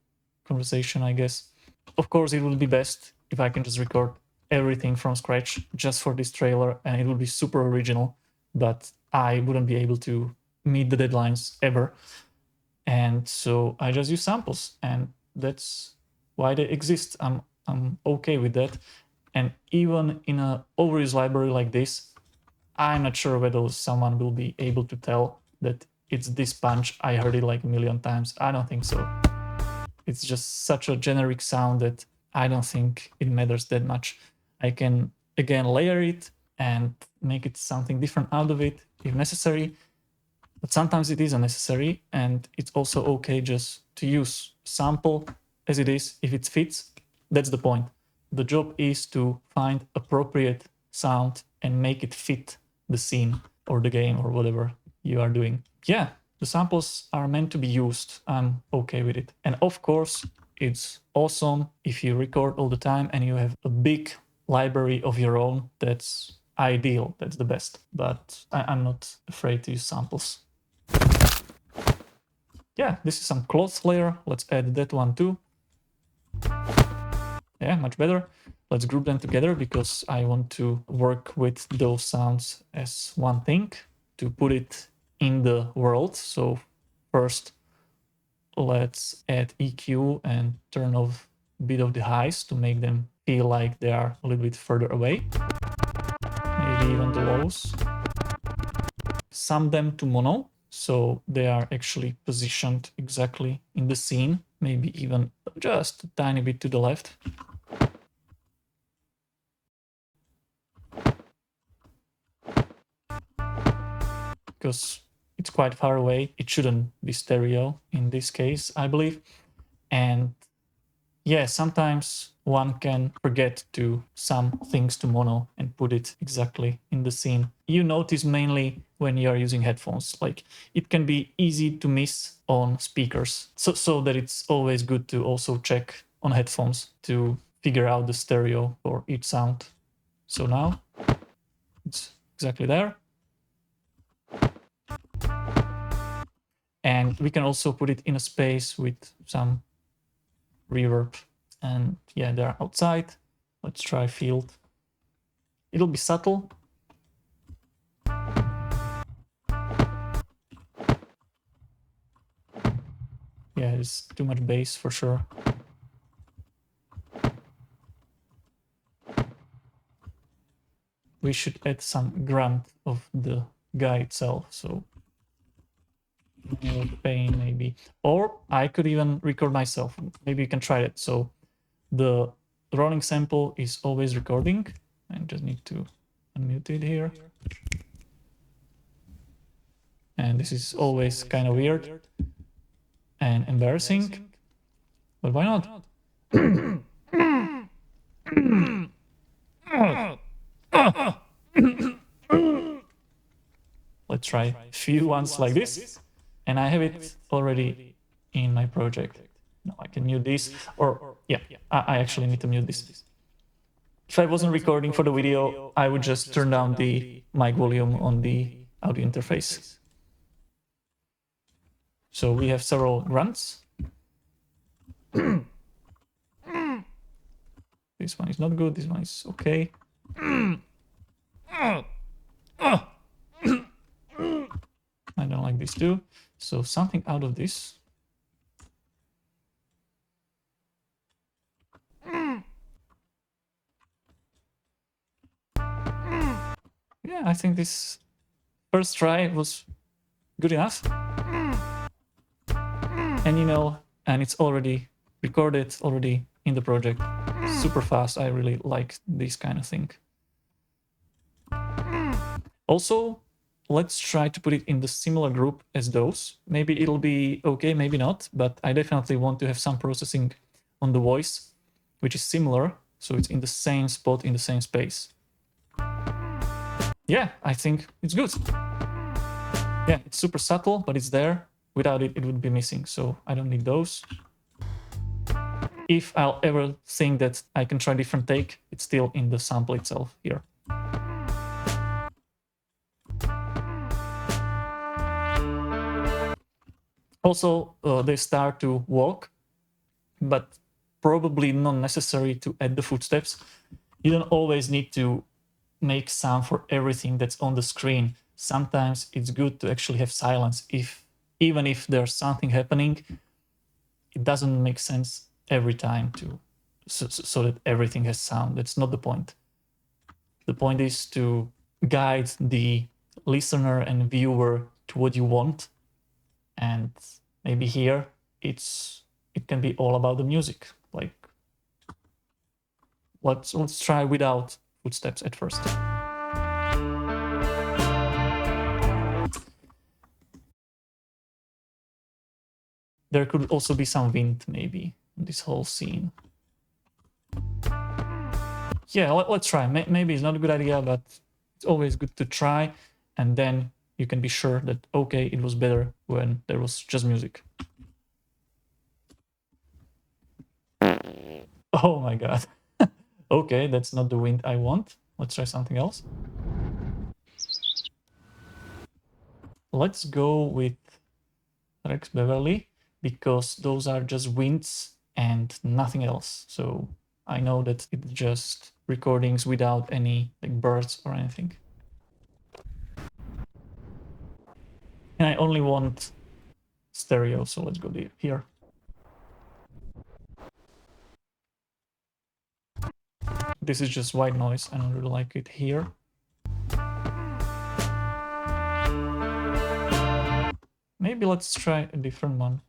conversation, I guess. Of course, it would be best if I can just record everything from scratch just for this trailer, and it would be super original, but I wouldn't be able to meet the deadlines ever. And so I just use samples, and that's why they exist. I'm okay with that. And even in an overused library like this, I'm not sure whether someone will be able to tell that it's this punch. I heard it like a million times. I don't think so. It's just such a generic sound that I don't think it matters that much. I can again layer it and make it something different out of it if necessary, but sometimes it is unnecessary, and it's also okay just to use sample as it is. If it fits, that's the point. The job is to find appropriate sound and make it fit the scene or the game or whatever you are doing. Yeah, the samples are meant to be used. I'm okay with it. And of course, it's awesome if you record all the time and you have a big library of your own. That's ideal. That's the best. But I'm not afraid to use samples. Yeah, this is some cloth layer. Let's add that one too. Yeah, much better. Let's group them together because I want to work with those sounds as one thing to put it in the world. So first, let's add EQ and turn off a bit of the highs to make them feel like they are a little bit further away. Maybe even the lows. Sum them to mono, so they are actually positioned exactly in the scene, maybe even just a tiny bit to the left. Because it's quite far away, it shouldn't be stereo in this case, I believe. And yeah, sometimes one can forget to sum things to mono and put it exactly in the scene. You notice mainly when you are using headphones, like it can be easy to miss on speakers. So that it's always good to also check on headphones to figure out the stereo for each sound. So now it's exactly there. And we can also put it in a space with some reverb. And yeah, they're outside. Let's try field. It'll be subtle. Yeah, it's too much bass for sure. we should add some grunt of the guy itself. So more pain maybe, or I could even record myself. Maybe you can try it. So the rolling sample is always recording. I just need to unmute it here. And this is always kind of weird and embarrassing, but why not? Let's try a few ones like this. And I have it already in my project. Now I can mute this, or yeah, I actually need to mute this. If I wasn't recording for the video, I would just turn down the mic volume on the audio interface. So we have several grunts. This one is not good, this one is okay. I don't like this too. So something out of this. Yeah, I think this first try was good enough. And you know, and it's already recorded, already in the project. Super fast. I really like this kind of thing. Also, let's try to put it in the similar group as those. Maybe it'll be okay, maybe not, but I definitely want to have some processing on the voice, which is similar. So it's in the same spot, in the same space. Yeah, I think it's good. Yeah, it's super subtle, but it's there. Without it, it would be missing. So I don't need those. If I'll ever think that I can try different take, it's still in the sample itself here. Also, they start to walk, but probably not necessary to add the footsteps. You don't always need to make sound for everything that's on the screen. Sometimes it's good to actually have silence. Even if there's something happening, it doesn't make sense every time so that everything has sound. That's not the point. The point is to guide the listener and viewer to what you want. And maybe here it can be all about the music. Like let's try without footsteps at first. There could also be some wind maybe in this whole scene. Yeah, let's try. Maybe it's not a good idea, but it's always good to try, and then you can be sure that, okay, it was better when there was just music. Oh my god. Okay, that's not the wind I want. Let's try something else. Let's go with Rex Beverly, because those are just winds and nothing else. So I know that it's just recordings without any like birds or anything. And I only want stereo, so let's go here. This is just white noise. I don't really like it here. Maybe let's try a different one.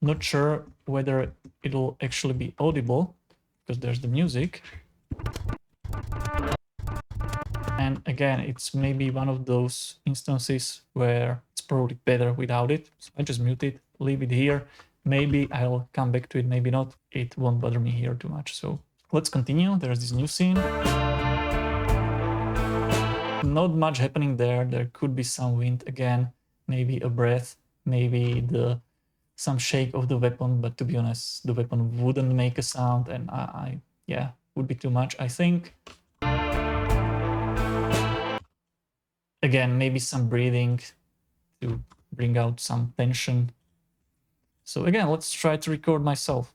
Not sure whether it'll actually be audible, because there's the music. And again, it's maybe one of those instances where it's probably better without it. So I just mute it, leave it here. Maybe I'll come back to it, maybe not. It won't bother me here too much. So let's continue. There's this new scene. Not much happening there. There could be some wind again, maybe a breath, maybe some shake of the weapon, but to be honest, the weapon wouldn't make a sound, and yeah, would be too much, I think. Again, maybe some breathing to bring out some tension. So again, let's try to record myself.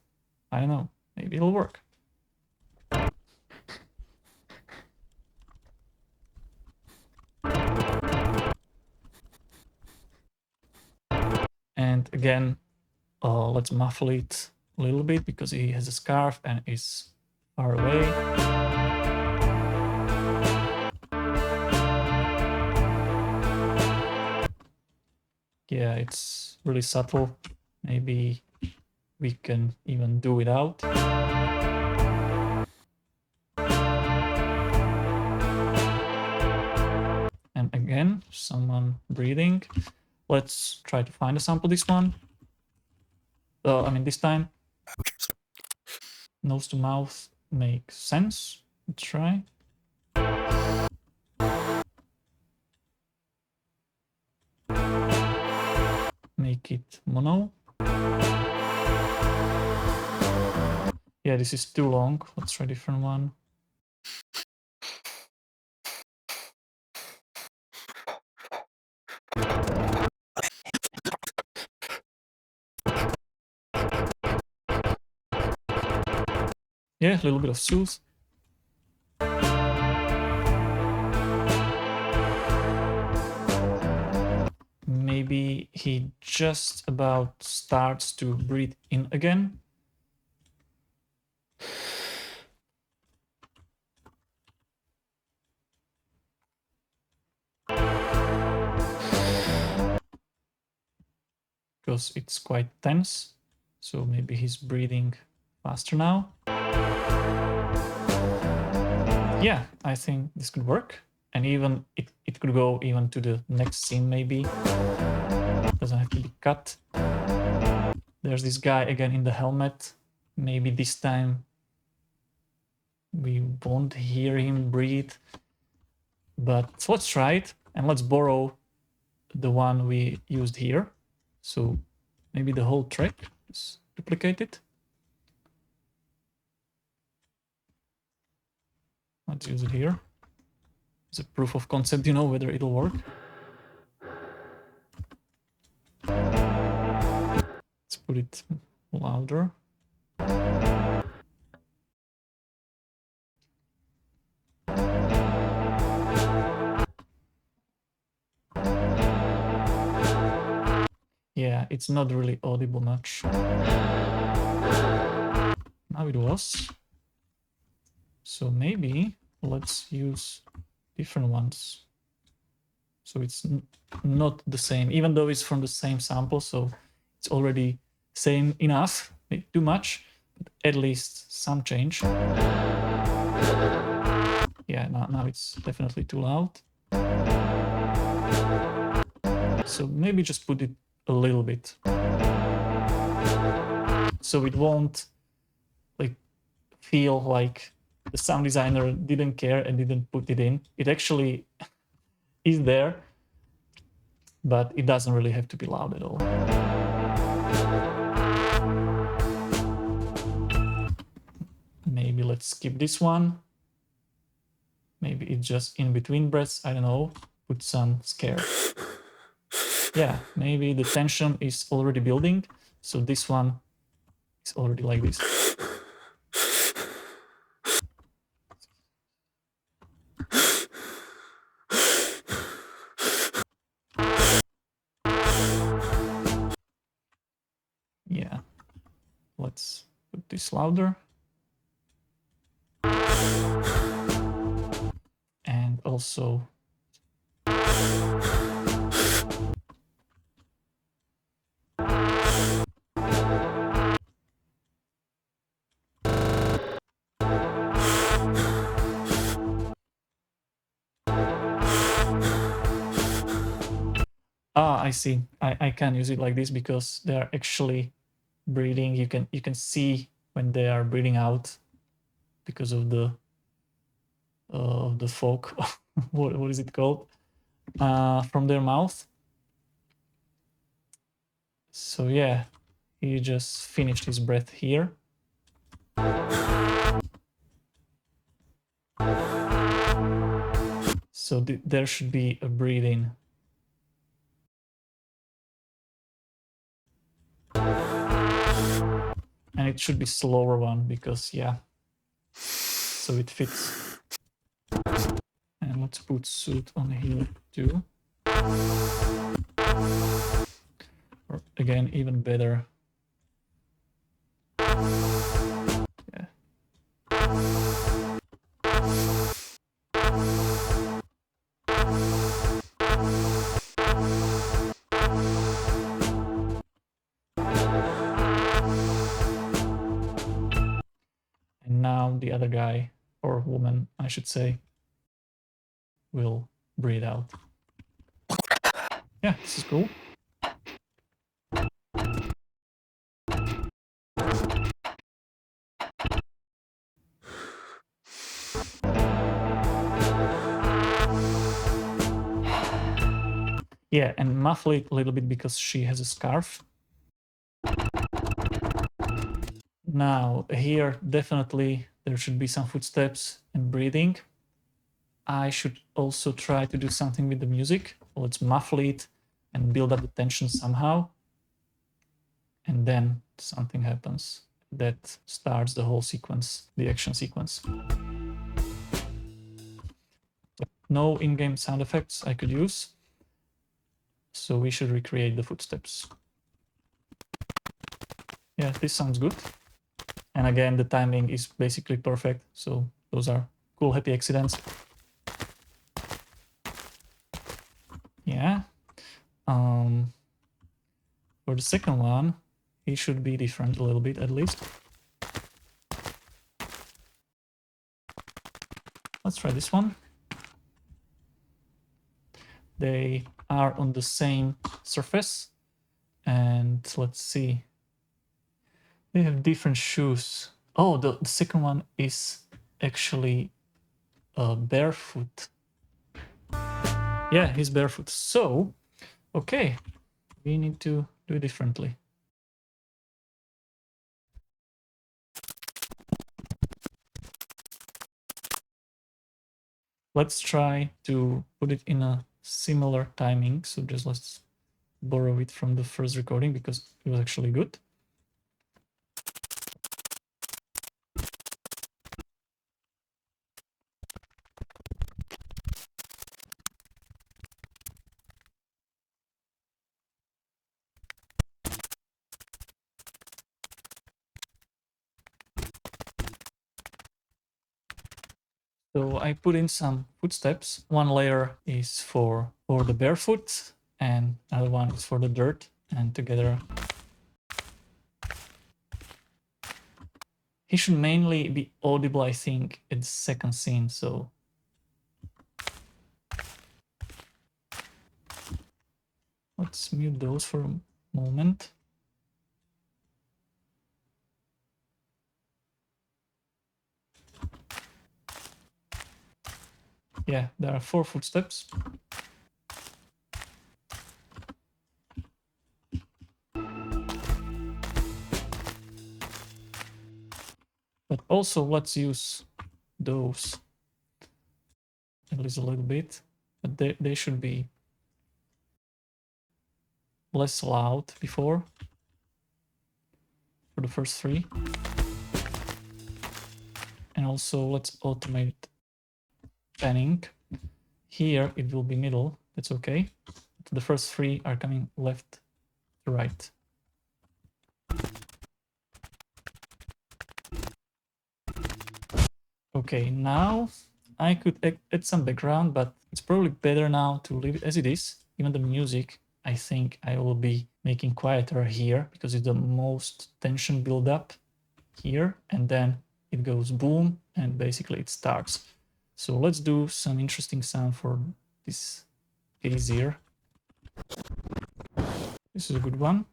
I don't know, maybe it'll work. And again, let's muffle it a little bit because he has a scarf and is far away. Yeah, it's really subtle. Maybe we can even do without. And again, someone breathing. Let's try to find a sample this one. I mean, this time, nose to mouth makes sense. Let's try. Make it mono. Yeah, this is too long. Let's try a different one. Yeah, a little bit of soothe. Maybe he just about starts to breathe in again. Because it's quite tense. So maybe he's breathing faster now. Yeah, I think this could work. And even it could go even to the next scene maybe. It doesn't have to be cut. There's this guy again in the helmet. Maybe this time we won't hear him breathe. But let's try it and let's borrow the one we used here. So maybe the whole track is duplicated. Let's use it here. It's a proof of concept, whether it'll work. Let's put it louder. Yeah, it's not really audible much. Now it was. So maybe let's use different ones. So it's not the same, even though it's from the same sample. So it's already same enough, maybe too much, but at least some change. Yeah, now it's definitely too loud. So maybe just put it a little bit. So it won't feel like the sound designer didn't care and didn't put it in. It actually is there, but it doesn't really have to be loud at all. Maybe let's skip this one. Maybe it's just in between breaths, I don't know, put some scare. Yeah, maybe the tension is already building, so this one is already like this. Yeah, let's put this louder. And also I see. I can use it like this because they're actually breathing. You can see when they are breathing out because of the fog. what is it called? From their mouth. So yeah, he just finished his breath here. So there should be a breathing. And it should be slower one because yeah, so it fits. And let's put suit on here too. Or again, even better. Yeah. now the other guy, or woman, I should say, will breathe out. Yeah, this is cool. Yeah, and muffle it a little bit because she has a scarf. Now, here, definitely, there should be some footsteps and breathing. I should also try to do something with the music. Let's muffle it and build up the tension somehow. And then something happens that starts the whole sequence, the action sequence. No in-game sound effects I could use, so we should recreate the footsteps. Yeah, this sounds good. And again, the timing is basically perfect, so those are cool, happy accidents. Yeah. For the second one, it should be different a little bit at least. Let's try this one. They are on the same surface, and let's see. They have different shoes. Oh, the second one is actually barefoot. Yeah, he's barefoot. So, okay, we need to do it differently. Let's try to put it in a similar timing. So just let's borrow it from the first recording because it was actually good. So I put in some footsteps. One layer is for the barefoot and another one is for the dirt, and together he should mainly be audible, I think, at the second scene. So let's mute those for a moment. Yeah, there are 4 footsteps. But also let's use those at least a little bit, but they should be less loud before for the first 3. And also let's automate panning. Here it will be middle, that's okay. The first 3 are coming left to right. Okay, now I could add some background, but it's probably better now to leave it as it is. Even the music, I think I will be making quieter here because it's the most tension build up here, and then it goes boom and basically it starts. So let's do some interesting sound for this case here. This is a good one.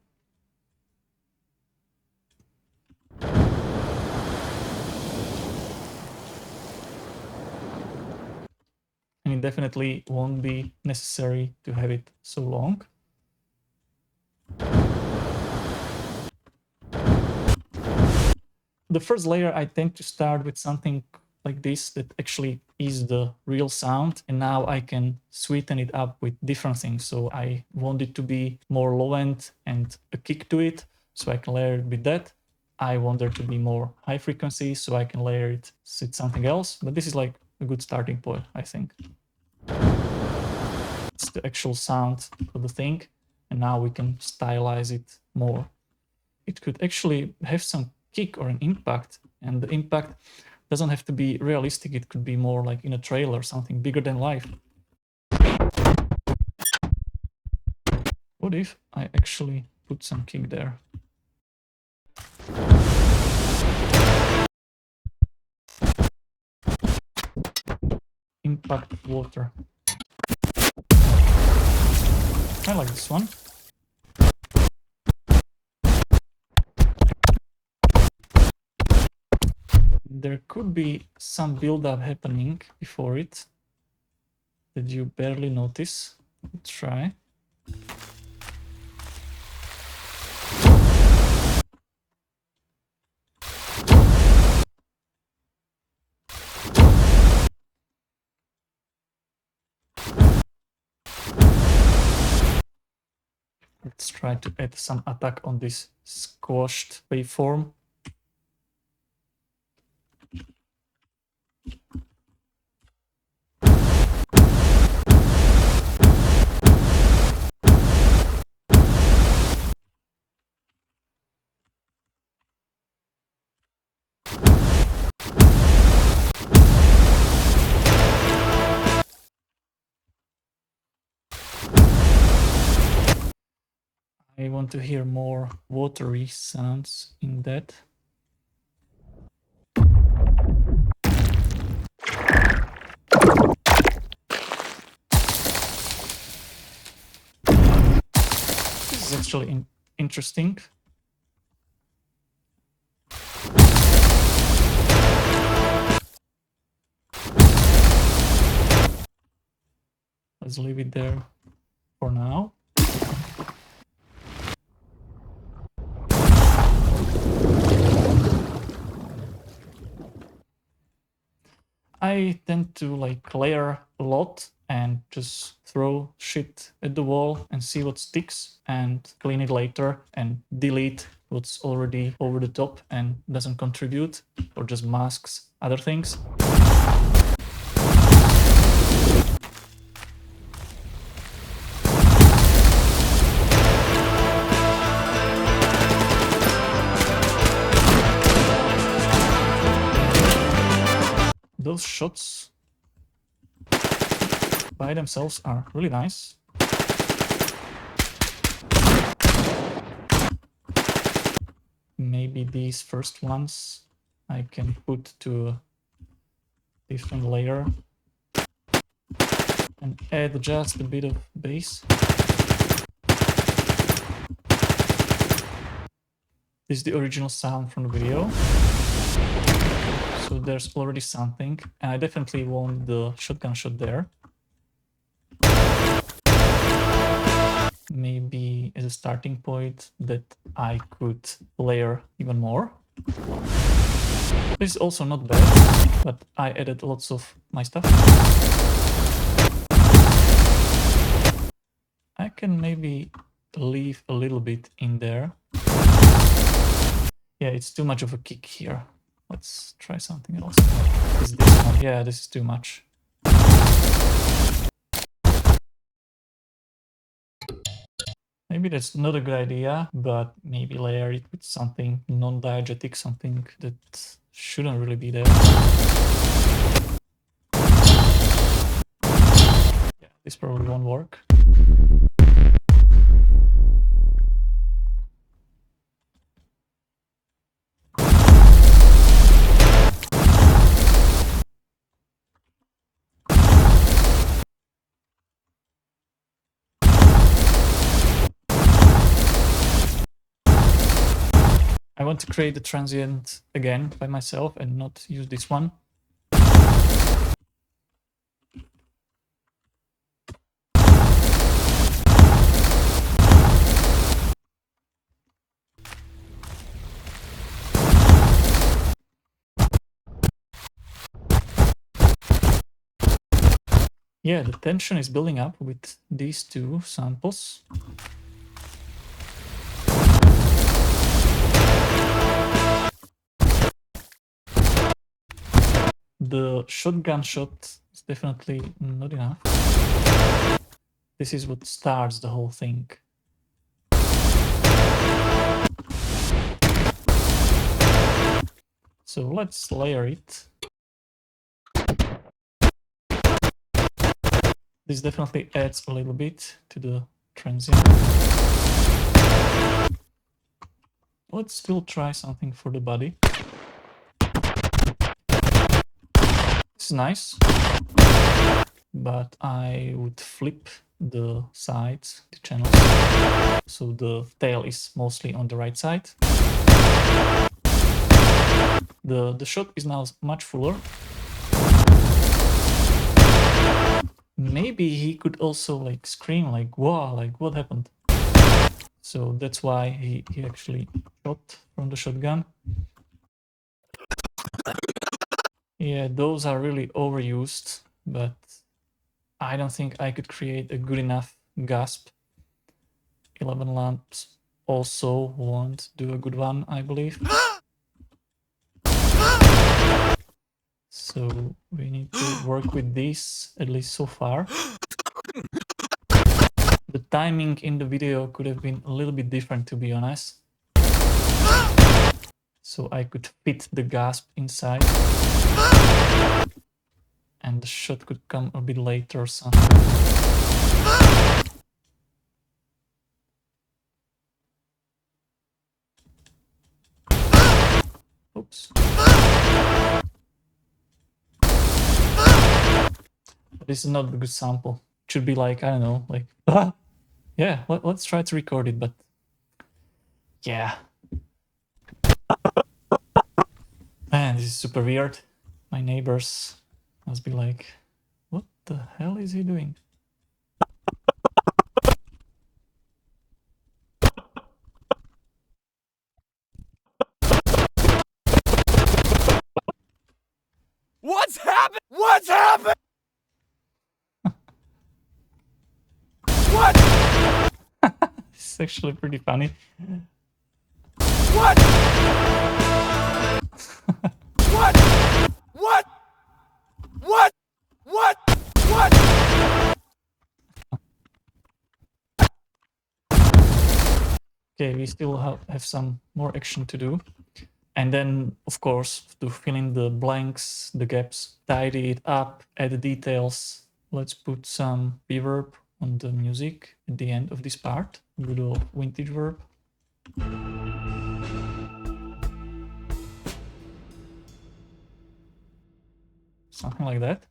And it definitely won't be necessary to have it so long. The first layer, I tend to start with something like this that actually is the real sound, and now I can sweeten it up with different things. So I want it to be more low end and a kick to it, so I can layer it with that. I want there to be more high frequency, so I can layer it with something else. But this is like a good starting point, I think. It's the actual sound of the thing, and now we can stylize it more. It could actually have some kick or an impact, and the impact doesn't have to be realistic. It could be more like in a trailer, something bigger than life. What if I actually put some kick there? impact water. I like this one. There could be some build-up happening before it that you barely notice. Let's try. Let's try to add some attack on this squashed waveform. I want to hear more watery sounds in that. This is actually interesting. Let's leave it there for now. I tend to like layer a lot and just throw shit at the wall and see what sticks and clean it later and delete what's already over the top and doesn't contribute or just masks other things. Those shots by themselves are really nice. Maybe these first ones I can put to a different layer and add just a bit of bass. This is the original sound from the video. So there's already something, and I definitely want the shotgun shot there. Maybe as a starting point that I could layer even more. This is also not bad, but I added lots of my stuff. I can maybe leave a little bit in there. Yeah, it's too much of a kick here. Let's try something else. Is this one? Yeah, this is too much. Maybe that's not a good idea, but maybe layer it with something non-diegetic, something that shouldn't really be there. Yeah, this probably won't work. I want to create the transient again by myself and not use this one. Yeah, the tension is building up with these two samples. The shotgun shot is definitely not enough. This is what starts the whole thing. So let's layer it. This definitely adds a little bit to the transient. Let's still try something for the body. This is nice, but I would flip the sides, the channels, so the tail is mostly on the right side. The shot is now much fuller. Maybe he could also like scream like, wow, like what happened? So that's why he actually shot from the shotgun. Yeah, those are really overused, but I don't think I could create a good enough gasp. 11 lamps also won't do a good one, I believe. So we need to work with this, at least so far. The timing in the video could have been a little bit different, to be honest. So I could fit the gasp inside. And the shot could come a bit later or something. Oops. This is not a good sample. It should be like, I don't know, like, yeah, let's try to record it, but yeah. Man, this is super weird. My neighbors must be like, what the hell is he doing? What's happened? What's happened? What? This is actually pretty funny. What? What? What? What? What? What? Okay, we still have some more action to do. And then, of course, to fill in the blanks, the gaps, tidy it up, add the details. Let's put some reverb on the music at the end of this part. Good old vintage verb. Something like that.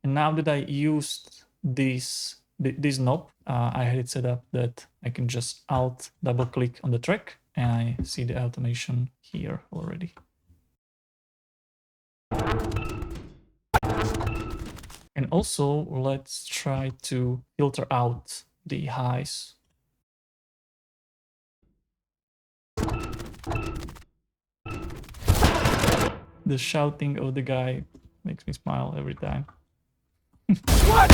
And now that I used this knob, I had it set up that I can just Alt double click on the track and I see the automation here already. And also let's try to filter out the highs. The shouting of the guy makes me smile every time. What?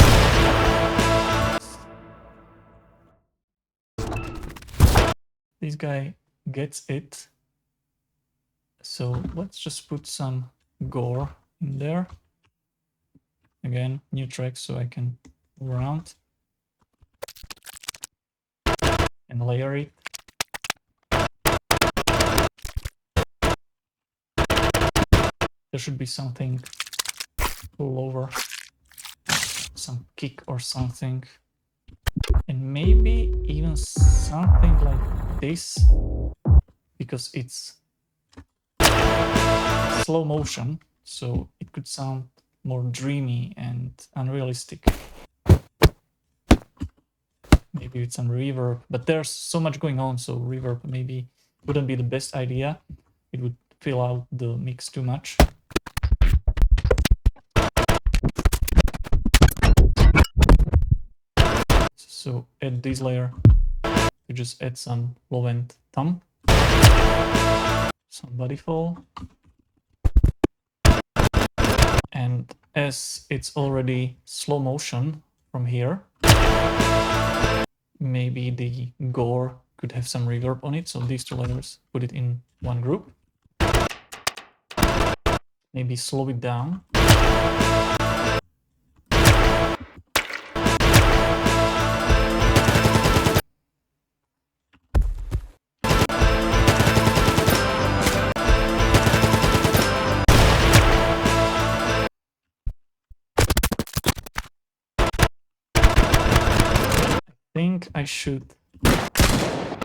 This guy gets it. So let's just put some gore in there. Again, new track so I can move around and layer it. There should be something lower, some kick or something. And maybe even something like this, because it's slow motion, so it could sound more dreamy and unrealistic. Maybe with some reverb, but there's so much going on, so reverb maybe wouldn't be the best idea. It would fill out the mix too much. So add this layer to just add some low-end thumb, some body fall. And as it's already slow motion from here, maybe the gore could have some reverb on it. So these two layers, put it in one group. Maybe slow it down. I think I should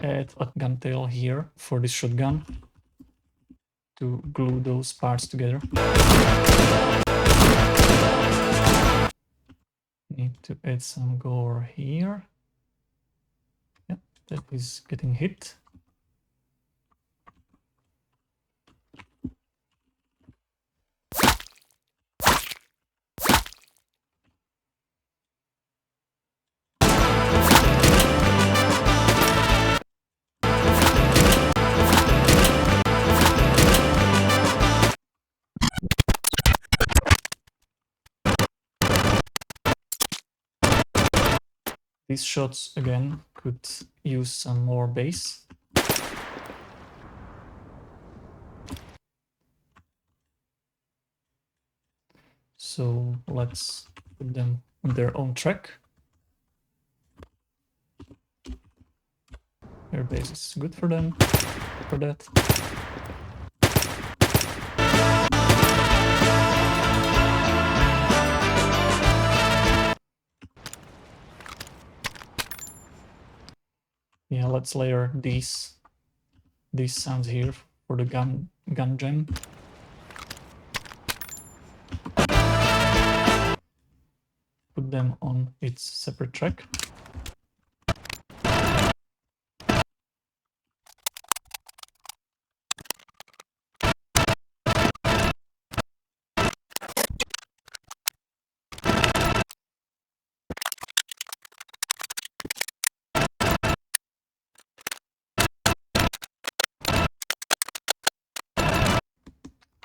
add a gun tail here for this shotgun to glue those parts together. Need to add some gore here. Yep, that is getting hit. These shots again could use some more bass. So let's put them on their own track. Their bass is good for them, for that. Yeah, let's layer these sounds here for the gun jam. Put them on its separate track.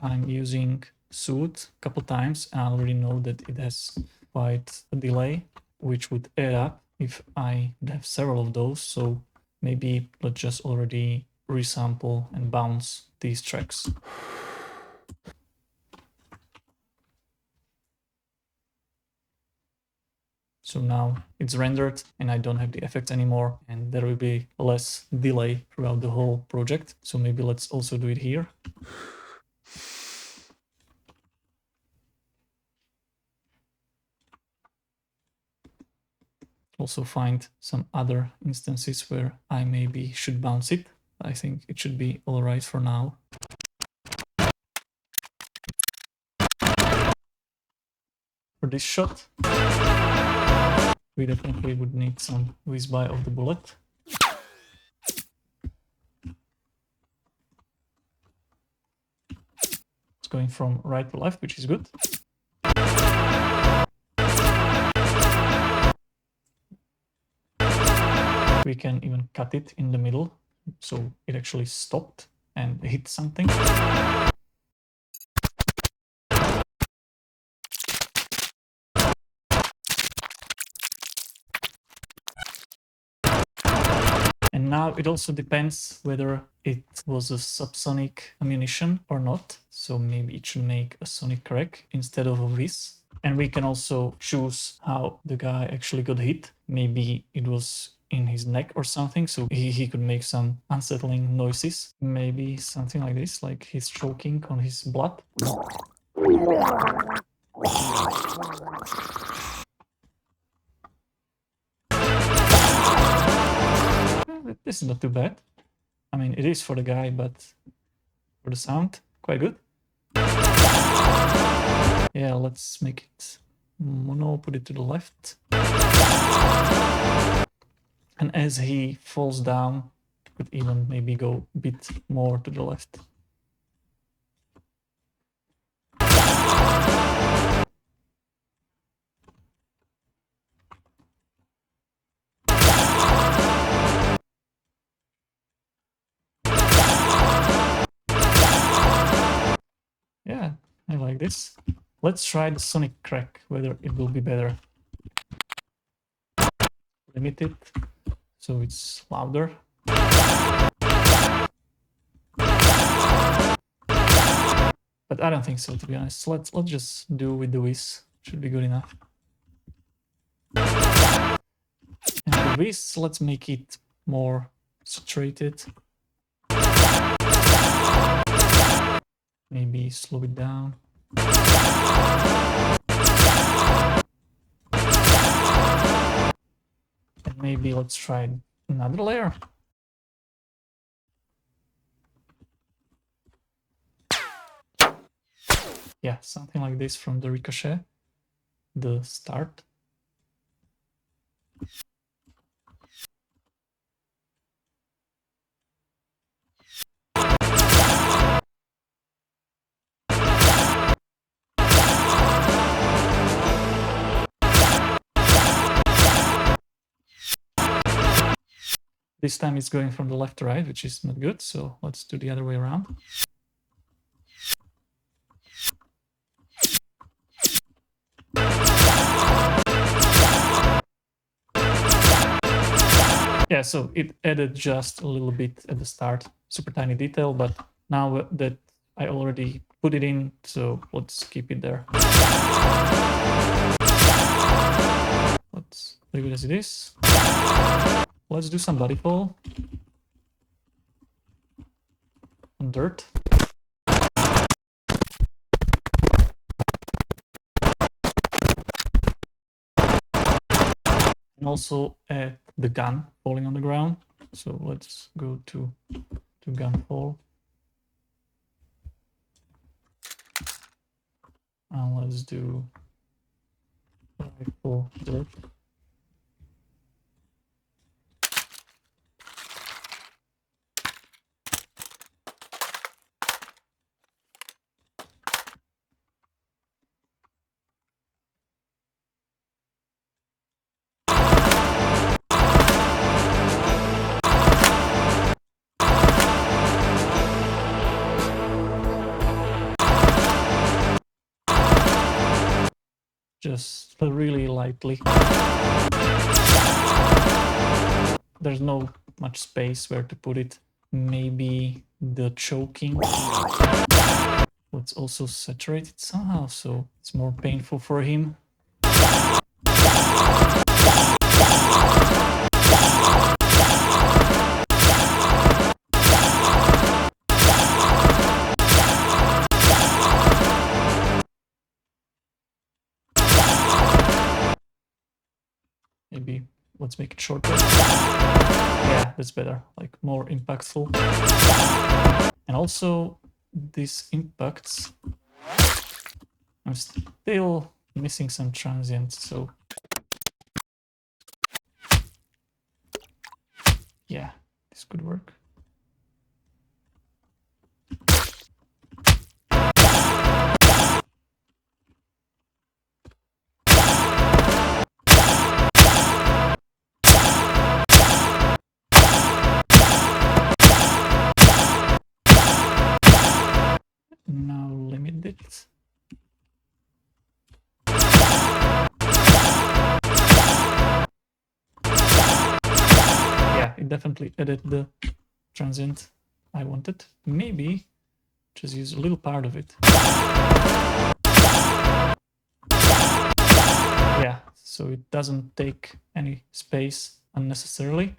I'm using Suit a couple times. I already know that it has quite a delay, which would add up if I have several of those. So maybe let's just already resample and bounce these tracks. So now it's rendered and I don't have the effects anymore, and there will be less delay throughout the whole project. So maybe let's also do it here. Also find some other instances where I maybe should bounce it. I think it should be all right for now. For this shot, we definitely would need some whiz-by of the bullet. It's going from right to left, which is good. We can even cut it in the middle, so it actually stopped and hit something. And now it also depends whether it was a subsonic ammunition or not. So maybe it should make a sonic crack instead of a whiz. And we can also choose how the guy actually got hit. Maybe it was in his neck or something, so he could make some unsettling noises. Maybe something like this, like he's choking on his blood. This is not too bad. I mean, it is for the guy, but for the sound, quite good. Yeah, let's make it mono, put it to the left. And as he falls down, could even maybe go a bit more to the left. Yeah, I like this. Let's try the sonic crack, whether it will be better. Limit it so it's louder. But I don't think so, to be honest. Let's just do with the whiz. Should be good enough. And the whiz, let's make it more saturated. Maybe slow it down. And maybe let's try another layer. Yeah, something like this from the ricochet. the start. This time it's going from the left to right, which is not good, so let's do the other way around. Yeah, so it added just a little bit at the start, super tiny detail, but now that I already put it in, so let's keep it there. Let's leave it as it is. Let's do some body fall and dirt. And also add the gun falling on the ground. So let's go to gun fall. And let's do rifle dirt. Just really lightly. There's no much space where to put it. Maybe the choking. Let's also saturate it somehow so it's more painful for him. Maybe let's make it shorter. Yeah, that's better, like more impactful. And also these impacts, I'm still missing some transients, so yeah, this could work. Now limit it. Yeah, it definitely added the transient I wanted. Maybe just use a little part of it. Yeah, so it doesn't take any space unnecessarily.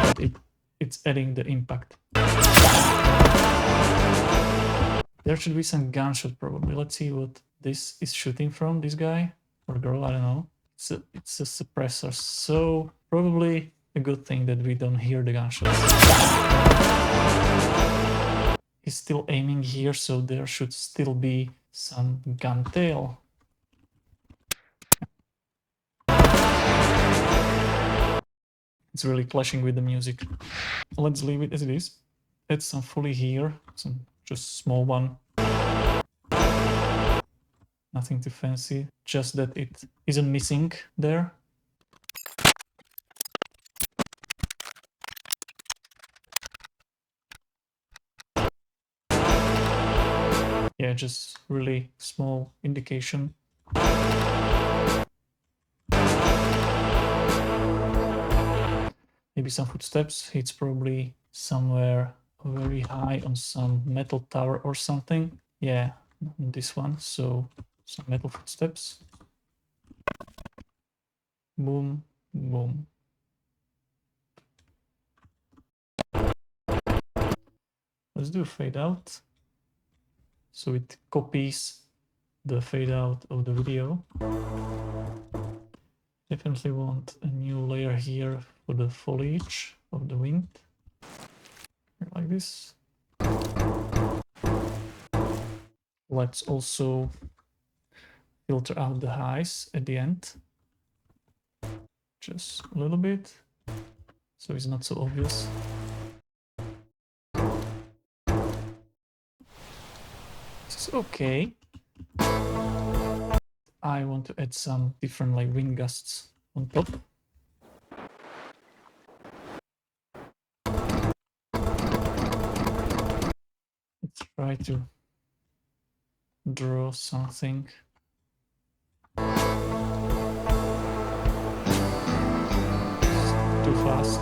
But it's adding the impact. There should be some gunshot probably. Let's see what this is shooting from, this guy or girl, I don't know. It's a suppressor, so probably a good thing that we don't hear the gunshots. He's still aiming here, so there should still be some gun tail. It's really clashing with the music. Let's leave it as it is. Add some Foley here, some just small one. Nothing too fancy, just that it isn't missing there. Yeah, just really small indication. Maybe some footsteps. It's probably somewhere very high on some metal tower or something. Yeah, this one. So some metal footsteps. Boom, boom. Let's do a fade out. So it copies the fade out of the video. Definitely want a new layer here for the foliage of the wind. Like this. Let's also filter out the highs at the end. Just a little bit, so it's not so obvious. This is okay. I want to add some different like wind gusts on top. Let's try to draw something. It's too fast.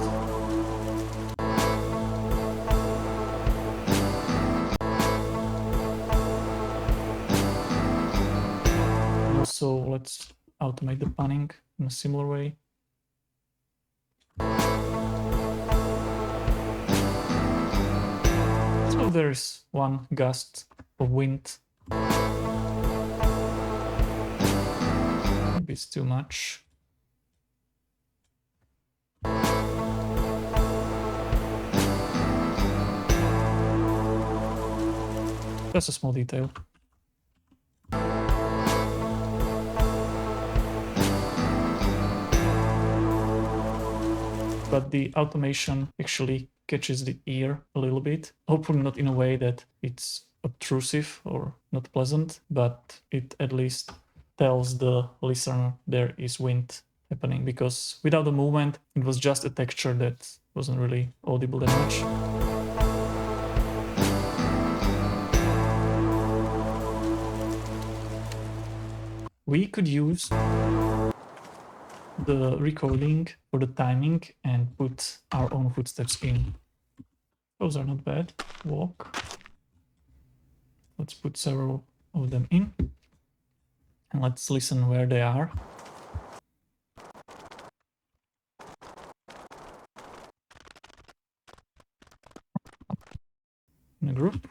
Also, let's automate the panning in a similar way. So there's one gust of wind. Maybe it's too much. Just a small detail. But the automation actually catches the ear a little bit. Hopefully not in a way that it's obtrusive or not pleasant, but it at least tells the listener there is wind happening, because without the movement, it was just a texture that wasn't really audible that much. We could use the recording for the timing and put our own footsteps in. Those are not bad. Walk. Let's put several of them in. And let's listen where they are. In a group.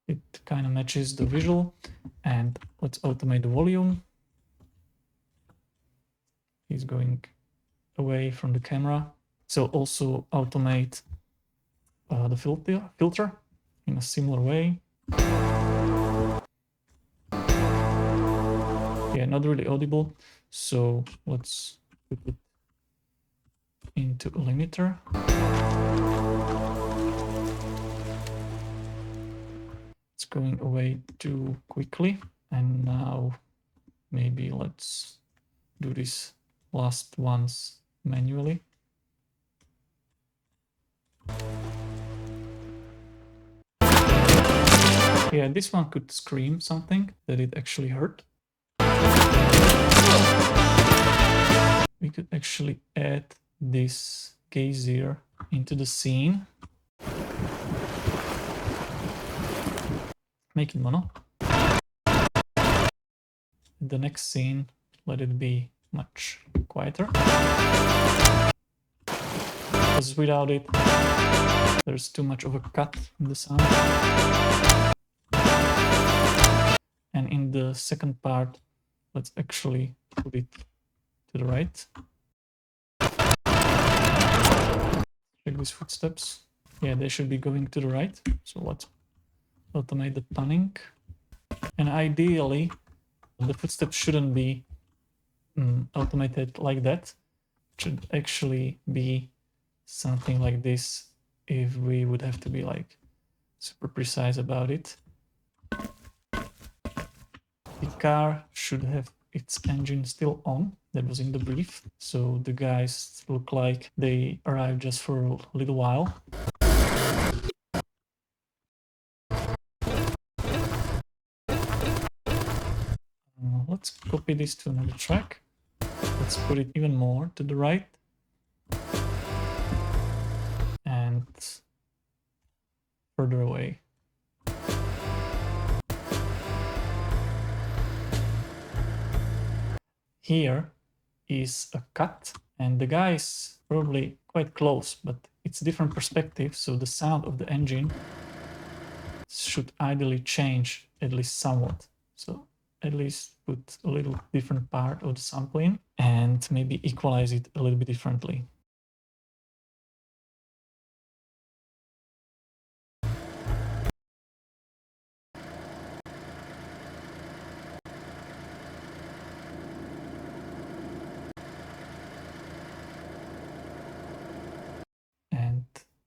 It kind of matches the visual. And let's automate the volume. He's going away from the camera. So also automate the filter in a similar way. Yeah, not really audible. So let's put it into a limiter. It's going away too quickly. And now maybe let's do this last ones manually. Yeah, this one could scream something that it actually hurt. We could actually add this gazer into the scene. Make it mono. The next scene, let it be much quieter. Because without it, there's too much of a cut in the sound. And in the second part, let's actually put it to the right. Check these footsteps. Yeah, they should be going to the right. So let's automate the panning. And ideally, the footsteps shouldn't be automated like that. It should actually be something like this if we would have to be like super precise about it. The car should have its engine still on. That was in the brief. So the guys look like they arrived just for a little while. Let's copy this to another track. Let's put it even more to the right. And further away. Here is a cut, and the guy is probably quite close, but it's a different perspective, so the sound of the engine should ideally change at least somewhat. So at least put a little different part of the sample in and maybe equalize it a little bit differently.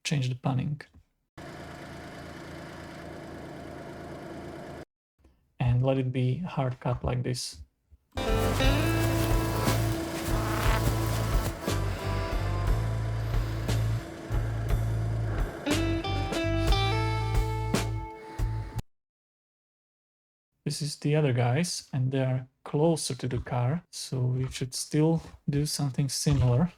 change the panning. And let it be hard cut like this. This is the other guys, and they are closer to the car, so we should still do something similar.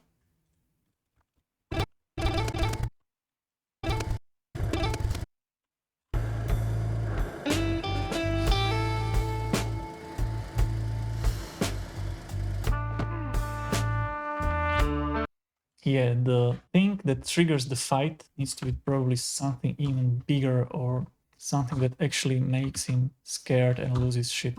Yeah, the thing that triggers the fight needs to be probably something even bigger or something that actually makes him scared and loses shit.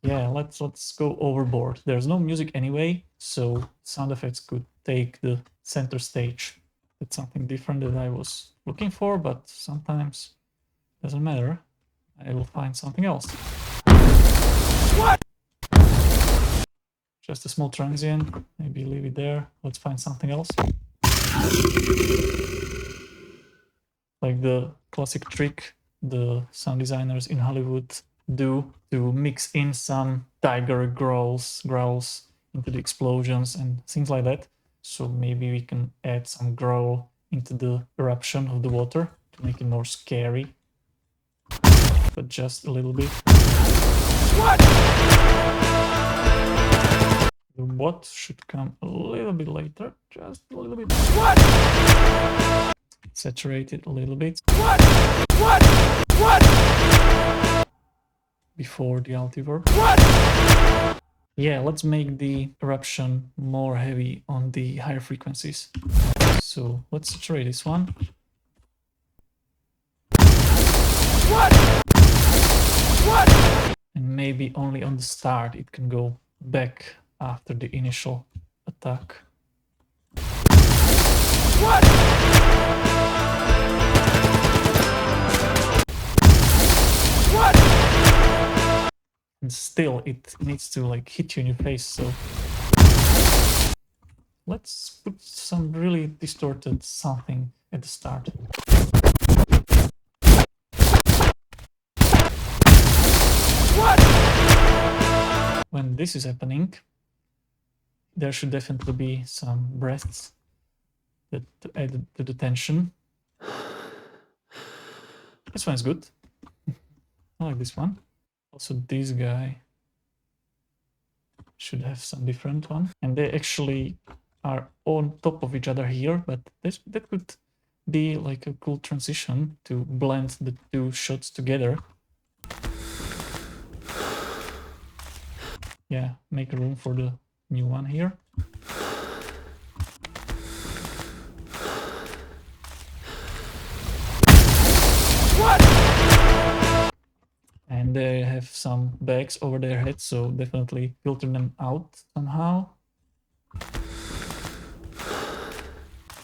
Yeah, let's go overboard. There's no music anyway, so sound effects could take the center stage. That's something different that I was looking for, but sometimes doesn't matter. I will find something else. What? Just a small transient, maybe leave it there. Let's find something else. Like the classic trick the sound designers in Hollywood do to mix in some tiger growls into the explosions and things like that. So maybe we can add some growl into the eruption of the water to make it more scary. But just a little bit. What? The what should come a little bit later, just a little bit. What? Saturate it a little bit. What? What? What? Before the altiverb. What? Yeah, let's make the eruption more heavy on the higher frequencies. So let's saturate this one. What? What? And maybe only on the start it can go back after the initial attack. What? What? And still it needs to like hit you in your face, so let's put some really distorted something at the start. What? When this is happening, there should definitely be some breaths that add to the tension. This one is good. I like this one. Also, this guy should have some different one. And they actually are on top of each other here, but that could be like a cool transition to blend the two shots together. Yeah, make room for the new one here. What? And they have some bags over their heads, so definitely filter them out somehow.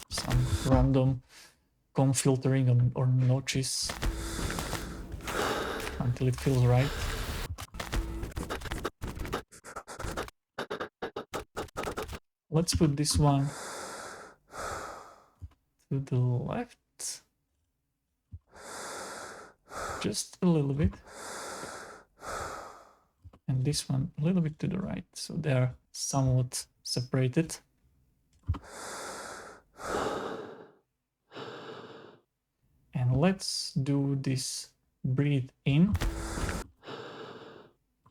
Some random comb filtering or notches until it feels right. Let's put this one to the left. Just a little bit. And this one a little bit to the right, so they are somewhat separated. And let's do this breathe in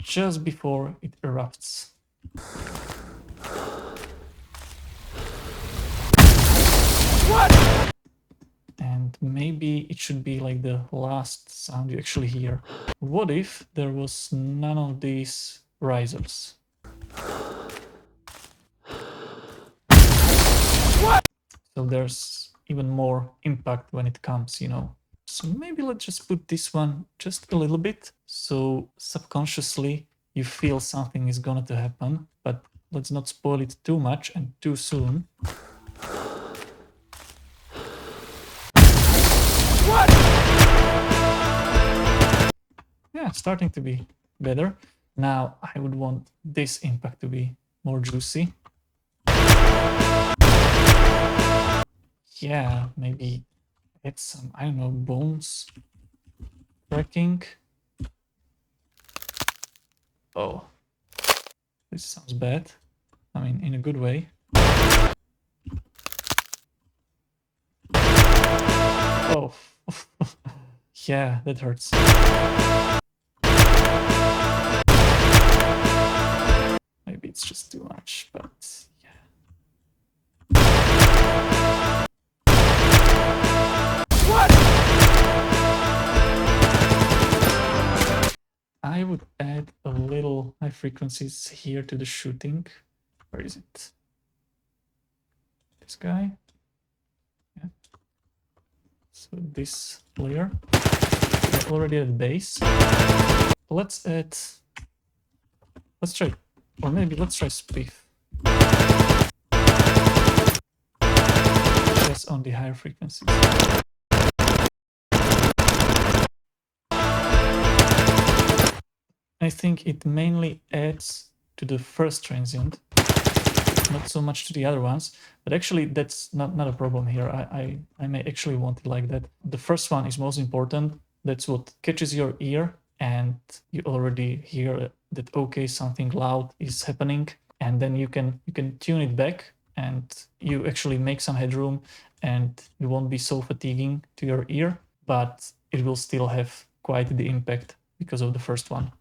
just before it erupts. What? And maybe it should be like the last sound you actually hear. What if there was none of these risers? What? So there's even more impact when it comes, you know. So maybe let's just put this one just a little bit, so subconsciously you feel something is going to happen, but let's not spoil it too much and too soon. What? Yeah, starting to be better. Now I would want this impact to be more juicy. yeah, maybe add some, I don't know, bones cracking. Oh, this sounds bad. I mean, in a good way. Oh, yeah, that hurts. Maybe it's just too much, but yeah. What? I would add a little high frequencies here to the shooting. Where is it? This guy? Yeah. So this layer. We're already at base. Let's add... Let's try... Or maybe let's try spiff. Just on the higher frequencies. I think it mainly adds to the first transient, not so much to the other ones, but actually that's not a problem here. I may actually want it like that. The first one is most important. That's what catches your ear and you already hear that okay, something loud is happening, and then you can tune it back and you actually make some headroom and it won't be so fatiguing to your ear, but it will still have quite the impact because of the first one.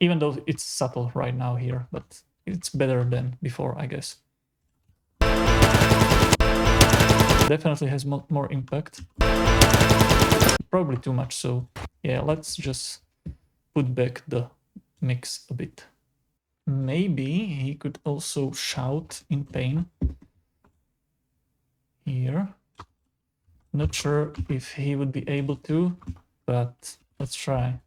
Even though it's subtle right now here, but it's better than before, I guess. Definitely has more impact. Probably too much, so yeah, let's just put back the mix a bit. Maybe he could also shout in pain here. Not sure if he would be able to, but let's try.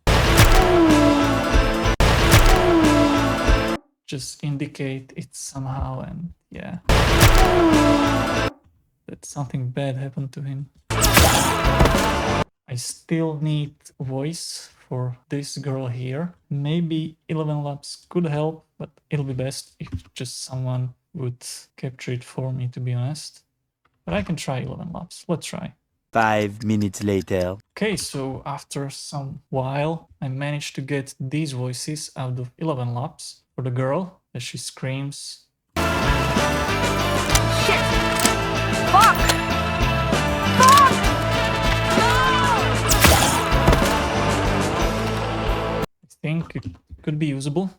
Just indicate it somehow, and yeah, that something bad happened to him. I still need voice for this girl here. Maybe 11 laps could help, but it'll be best if just someone would capture it for me, to be honest. But I can try 11 laps. Let's try. 5 minutes later. Okay, so after some while, I managed to get these voices out of 11 laps for the girl as she screams. Shit! Fuck! Fuck! I think it could be usable.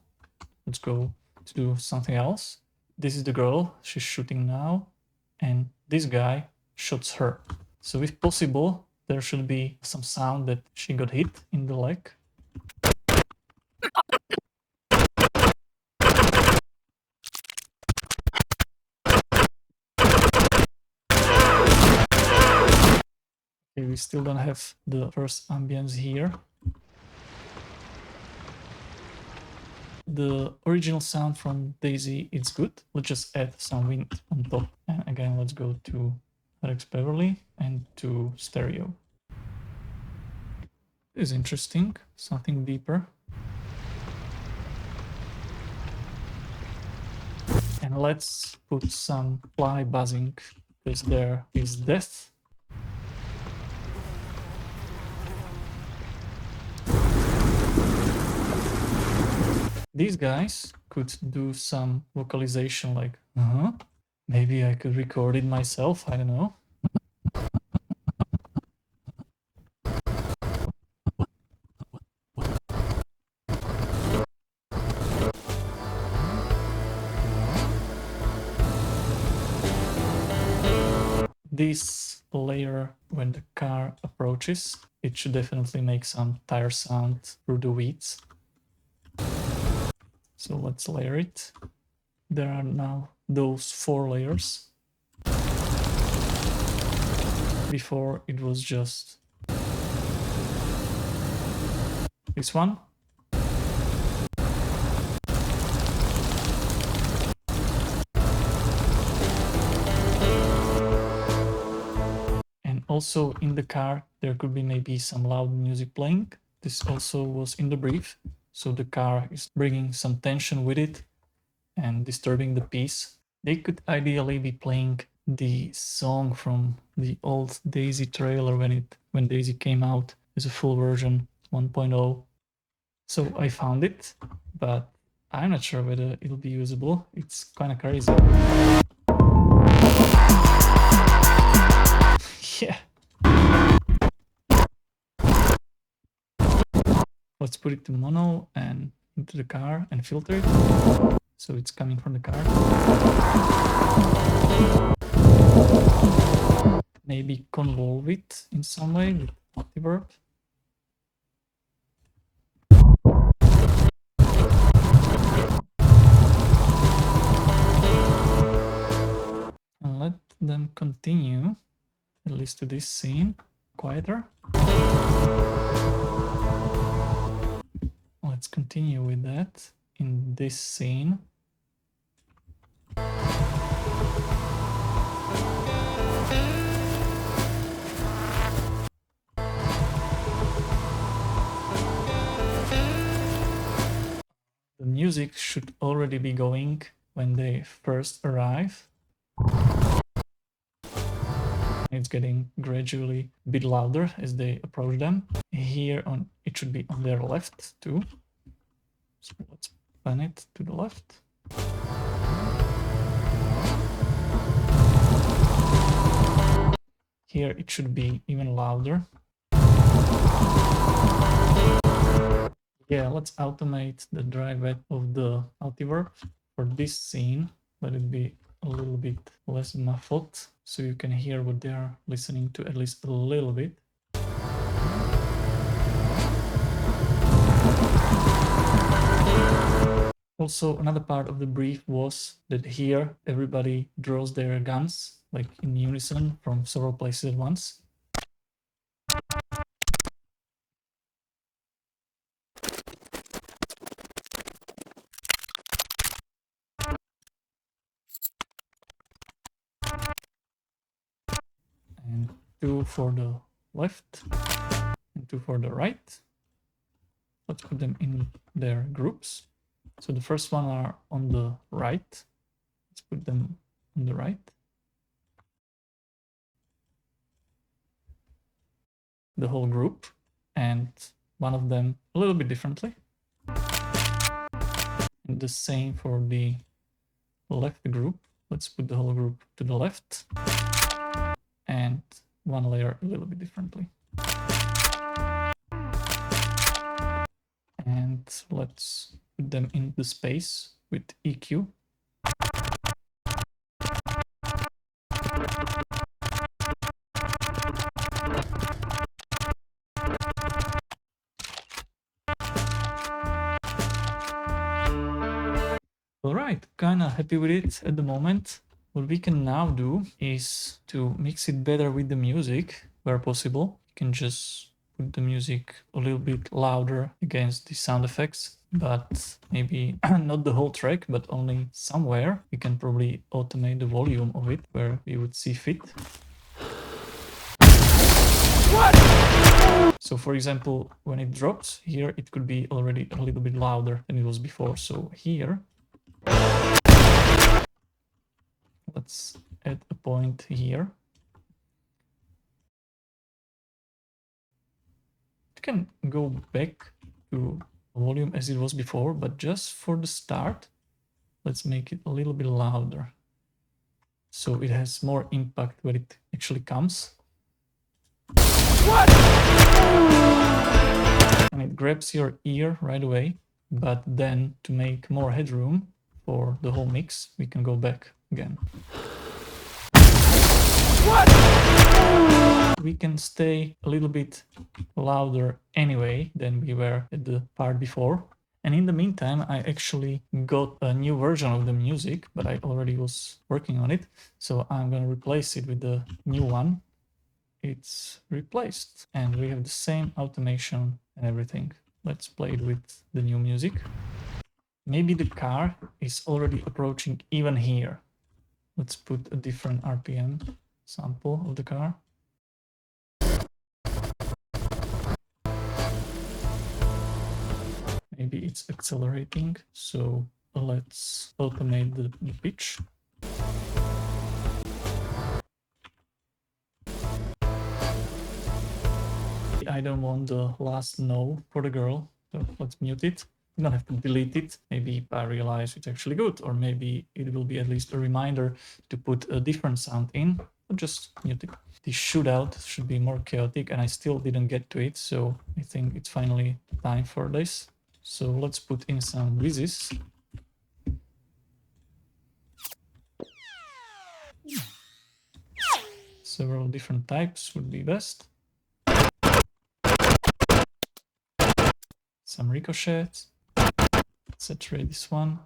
Let's go to do something else. This is the girl, she's shooting now, and this guy shoots her. So if possible, there should be some sound that she got hit in the leg. Okay, we still don't have the first ambience here. The original sound from DayZ is good. Let's just add some wind on top. And again, let's go to Rex Beverly and to stereo. This is interesting, something deeper. And let's put some fly buzzing, because there is death. These guys could do some vocalization like, maybe I could record it myself, I don't know. This layer, when the car approaches, it should definitely make some tire sound through the weeds. So let's layer it. There are now those 4 layers. Before it was just this one. And also in the car, there could be maybe some loud music playing. This also was in the brief. So the car is bringing some tension with it and disturbing the peace. They could ideally be playing the song from the old DayZ trailer when DayZ came out as a full version 1.0. So I found it, but I'm not sure whether it'll be usable. It's kind of crazy. Yeah. Let's put it to mono and into the car and filter it. So it's coming from the car. Maybe convolve it in some way with multiverb. And let them continue, at least to this scene, quieter. Let's continue with that in this scene. The music should already be going when they first arrive. It's getting gradually a bit louder as they approach them. Here on it should be on their left too. So let's pan it to the left. Here it should be even louder. Yeah, let's automate the dry wet of the multiverb. For this scene, let it be a little bit less muffled so you can hear what they are listening to at least a little bit. Also, another part of the brief was that here everybody draws their guns like in unison from several places at once. And 2 for the left and 2 for the right. Let's put them in their groups. So the first one are on the right. Let's put them on the right. The whole group, and one of them a little bit differently. And the same for the left group. Let's put the whole group to the left and one layer a little bit differently. And let's put them in the space with EQ. Alright, kinda happy with it at the moment. What we can now do is to mix it better with the music where possible. You can just put the music a little bit louder against the sound effects, but maybe not the whole track, but only somewhere. We can probably automate the volume of it where we would see fit. What? So for example, when it drops here, it could be already a little bit louder than it was before. So here, let's add a point here. It can go back to volume as it was before, but just for the start, let's make it a little bit louder. So it has more impact when it actually comes. What? And it grabs your ear right away, but then to make more headroom for the whole mix, we can go back again. What? We can stay a little bit louder anyway than we were at the part before. And in the meantime, I actually got a new version of the music, but I already was working on it. So I'm going to replace it with the new one. It's replaced and we have the same automation and everything. Let's play it with the new music. Maybe the car is already approaching even here. Let's put a different RPM sample of the car. Maybe it's accelerating, so let's automate the pitch. I don't want the last no for the girl, so let's mute it. You don't have to delete it. Maybe I realize it's actually good, or maybe it will be at least a reminder to put a different sound in, or just mute it. The shootout should be more chaotic, and I still didn't get to it, so I think it's finally time for this. So let's put in some whizzes. Several different types would be best. Some ricochets. Saturate this one.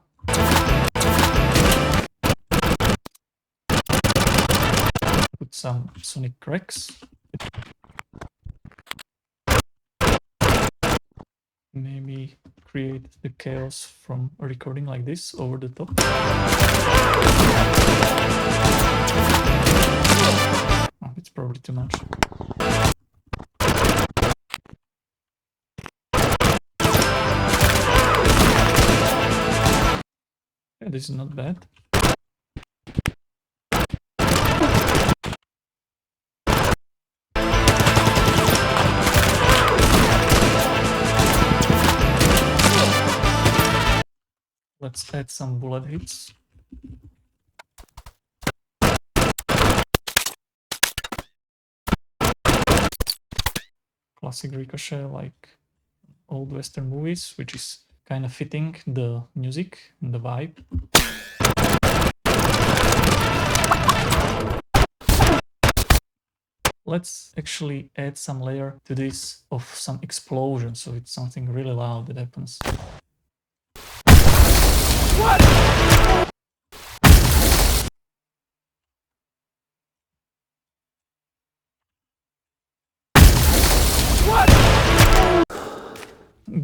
Put some sonic cracks. Maybe create the chaos from a recording like this over the top. Oh, it's probably too much. Yeah, this is not bad. Let's add some bullet hits. Classic ricochet like old Western movies, which is kind of fitting the music and the vibe. Let's actually add some layer to this of some explosion, so it's something really loud that happens. What?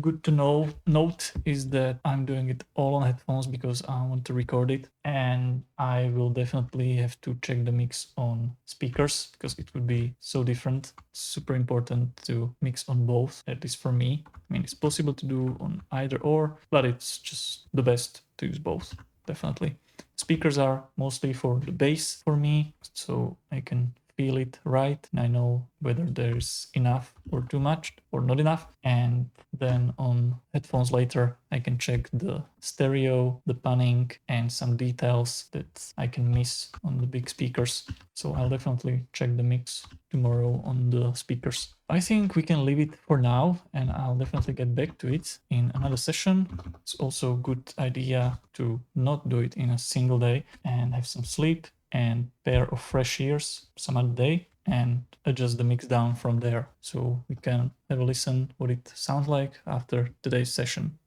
Good to note is that I'm doing it all on headphones because I want to record it, and I will definitely have to check the mix on speakers because it would be so different. It's super important to mix on both, at least for me. I mean, it's possible to do on either or, but it's just the best to use both, definitely. Speakers are mostly for the bass for me, so I can feel it right, and I know whether there's enough or too much or not enough. And then on headphones later, I can check the stereo, the panning, and some details that I can miss on the big speakers. So I'll definitely check the mix tomorrow on the speakers. I think we can leave it for now, and I'll definitely get back to it in another session. It's also a good idea to not do it in a single day and have some sleep and pair of fresh ears some other day and adjust the mix down from there, so we can have a listen what it sounds like after today's session.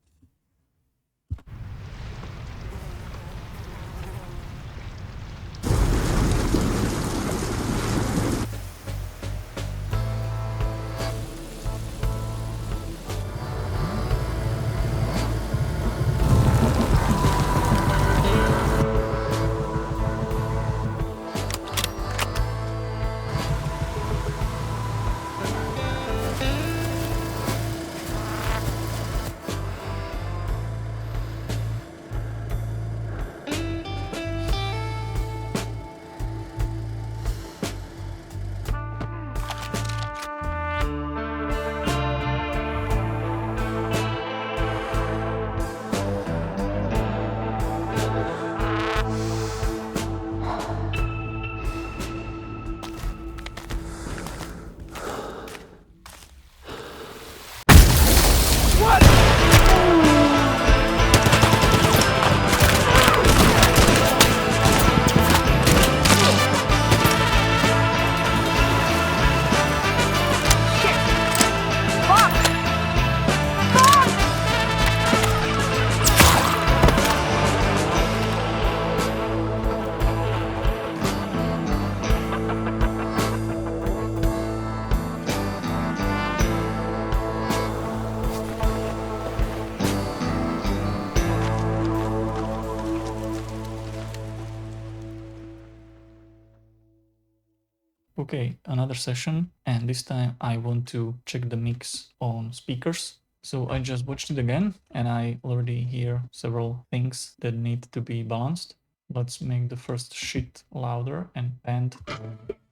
Okay, another session, and this time I want to check the mix on speakers. So I just watched it again, and I already hear several things that need to be balanced. Let's make the first shit louder and pan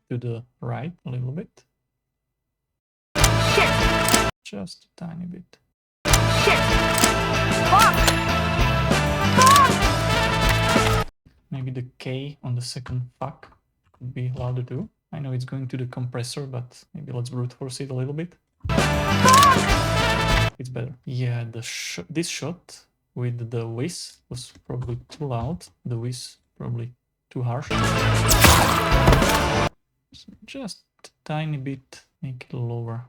to the right a little bit. Shit! just a tiny bit. Shit! Fuck! Fuck! Maybe the K on the second fuck would be louder too. I know it's going to the compressor, but maybe let's brute force it a little bit. It's better. Yeah, this shot with the whiz was probably too loud. The whiz probably too harsh. So just a tiny bit, make it lower.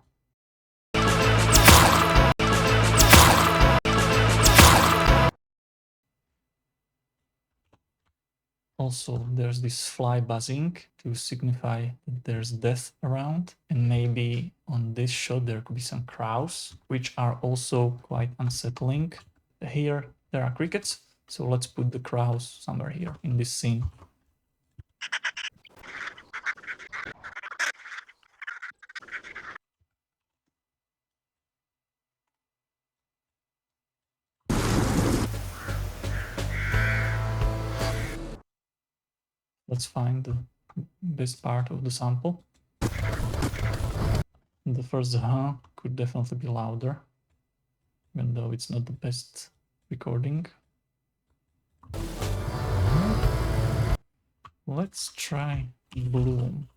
Also, there's this fly buzzing to signify that there's death around. And maybe on this shot there could be some crows, which are also quite unsettling. Here there are crickets, so let's put the crows somewhere here in this scene. Let's find the best part of the sample. The first could definitely be louder, even though it's not the best recording. Let's try bloom.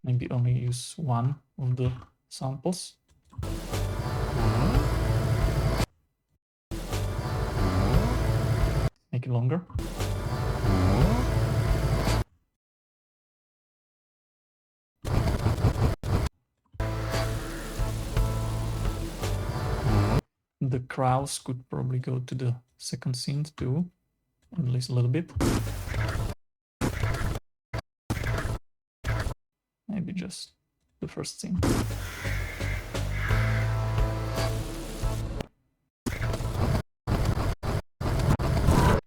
Maybe only use one of the samples. Make it longer. The crows could probably go to the second scene too, at least a little bit. Maybe just the first scene.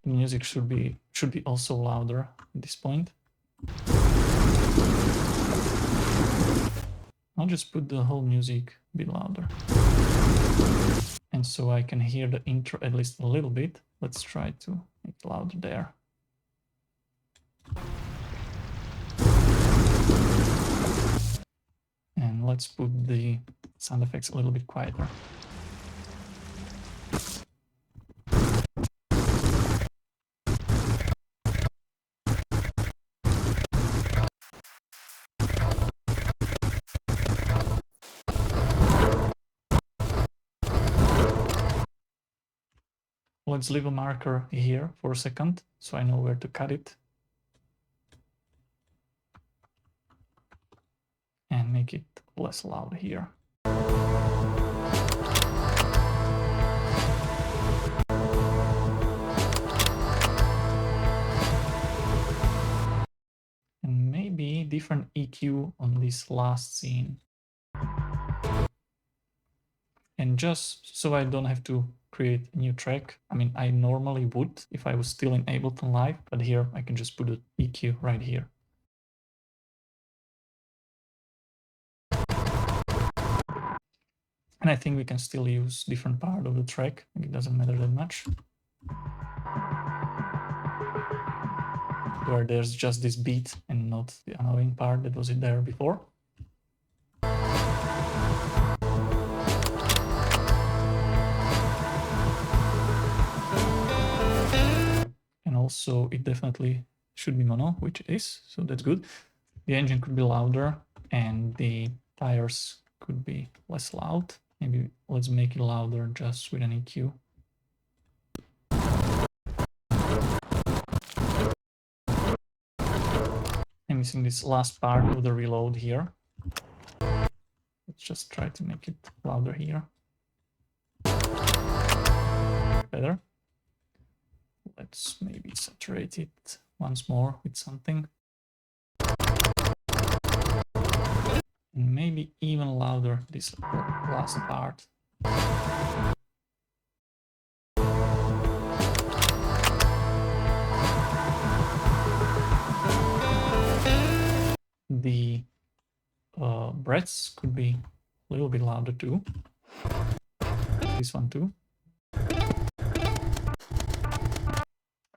The music should be also louder at this point. I'll just put the whole music a bit louder. And so I can hear the intro at least a little bit. Let's try to make it louder there. And let's put the sound effects a little bit quieter. Let's leave a marker here for a second, so I know where to cut it. And make it less loud here. And maybe different EQ on this last scene. And just so I don't have to create a new track. I mean, I normally would if I was still in Ableton Live, but here I can just put an EQ right here. And I think we can still use different part of the track. It doesn't matter that much. Where there's just this beat and not the annoying part that was there before. And also it definitely should be mono, which it is, so that's good. The engine could be louder and the tires could be less loud. Maybe let's make it louder just with an EQ. I'm missing this last part of the reload here. Let's just try to make it louder here. Better. Let's maybe saturate it once more with something. And maybe even louder this last part. The breaths could be a little bit louder too. This one too.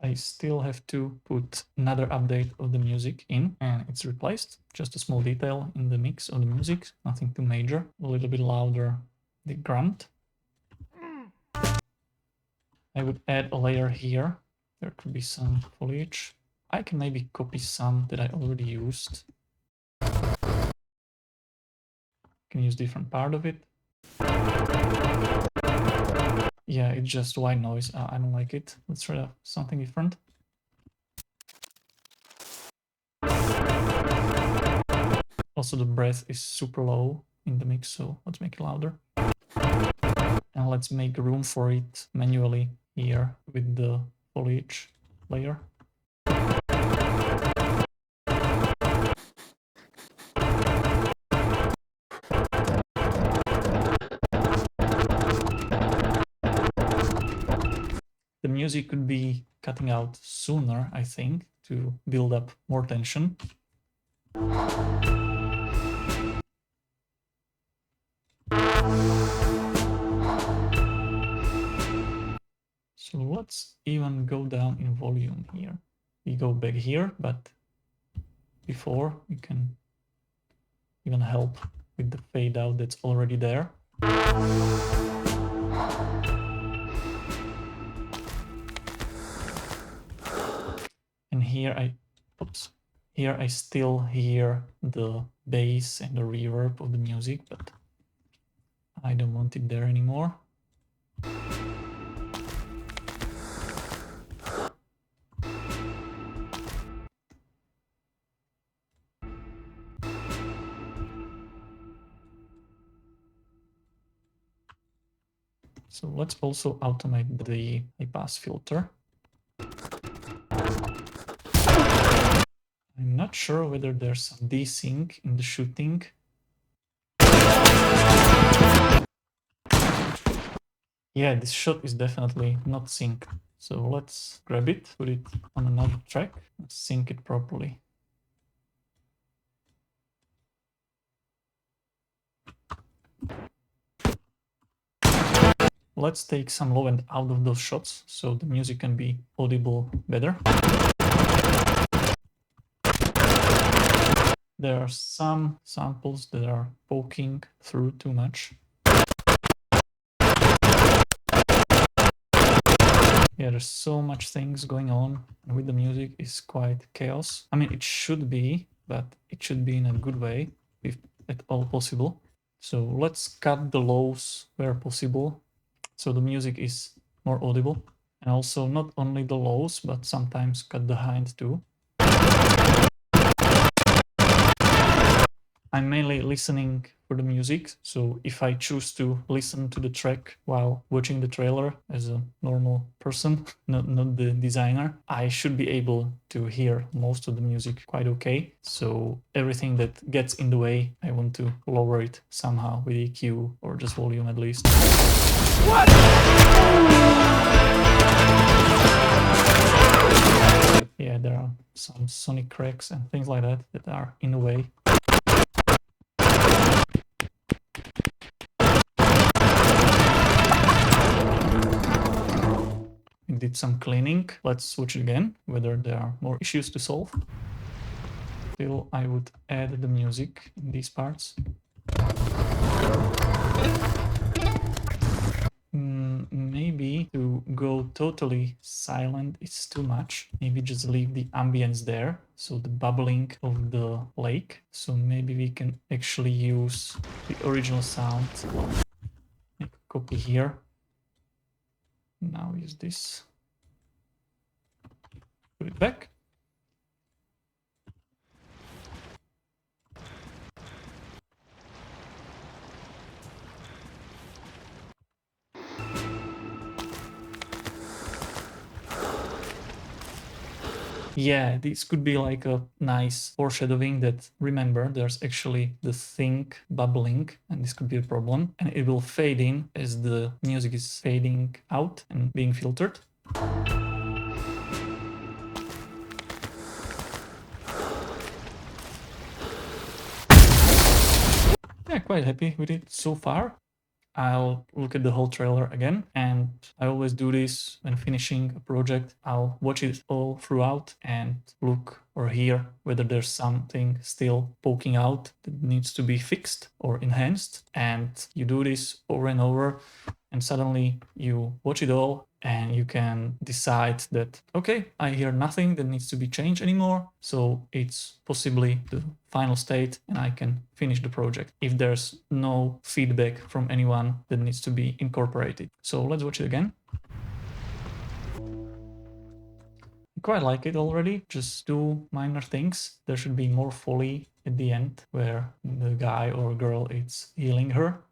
I still have to put another update of the music in, and it's replaced. Just a small detail in the mix of the music, nothing too major. A little bit louder the grunt. I would add a layer here. There could be some foliage. I can maybe copy some that I already used. Can use different part of it. Yeah, it's just white noise. I don't like it. Let's try out something different. Also, the breath is super low in the mix, so let's make it louder. And let's make room for it manually here with the foliage layer. The music could be cutting out sooner, I think, to build up more tension. So let's even go down in volume here. We go back here, but before we can even help with the fade out that's already there. And here I still hear the bass and the reverb of the music, but I don't want it there anymore. So let's also automate the high pass filter. I'm not sure whether there's some desync in the shooting. Yeah, this shot is definitely not synced. So let's grab it, put it on another track, and sync it properly. Let's take some low end out of those shots so the music can be audible better. There are some samples that are poking through too much. Yeah, there's so much things going on with the music. It's quite chaos. I mean, it should be, but it should be in a good way, if at all possible. So let's cut the lows where possible, so the music is more audible. And also not only the lows, but sometimes cut the highs too. I'm mainly listening for the music, so if I choose to listen to the track while watching the trailer as a normal person, not the designer, I should be able to hear most of the music quite okay. So everything that gets in the way, I want to lower it somehow with EQ or just volume at least. What? Yeah, there are some sonic cracks and things like that that are in the way. Did some cleaning. Let's switch it again, whether there are more issues to solve. Still, I would add the music in these parts. Maybe to go totally silent is too much. Maybe just leave the ambience there, so the bubbling of the lake. So maybe we can actually use the original sound. Make a copy here. Now use this. Put it back. Yeah, this could be like a nice foreshadowing that, remember, there's actually the thing bubbling, and this could be a problem, and it will fade in as the music is fading out and being filtered. Yeah, quite happy with it so far. I'll look at the whole trailer again, and I always do this when finishing a project. I'll watch it all throughout and look or hear whether there's something still poking out that needs to be fixed or enhanced. And you do this over and over, and suddenly you watch it all and you can decide that, okay, I hear nothing that needs to be changed anymore, so it's possibly the final state and I can finish the project if there's no feedback from anyone that needs to be incorporated. So let's watch it again. I quite like it already, just two minor things. There should be more foley at the end where the guy or girl is healing her.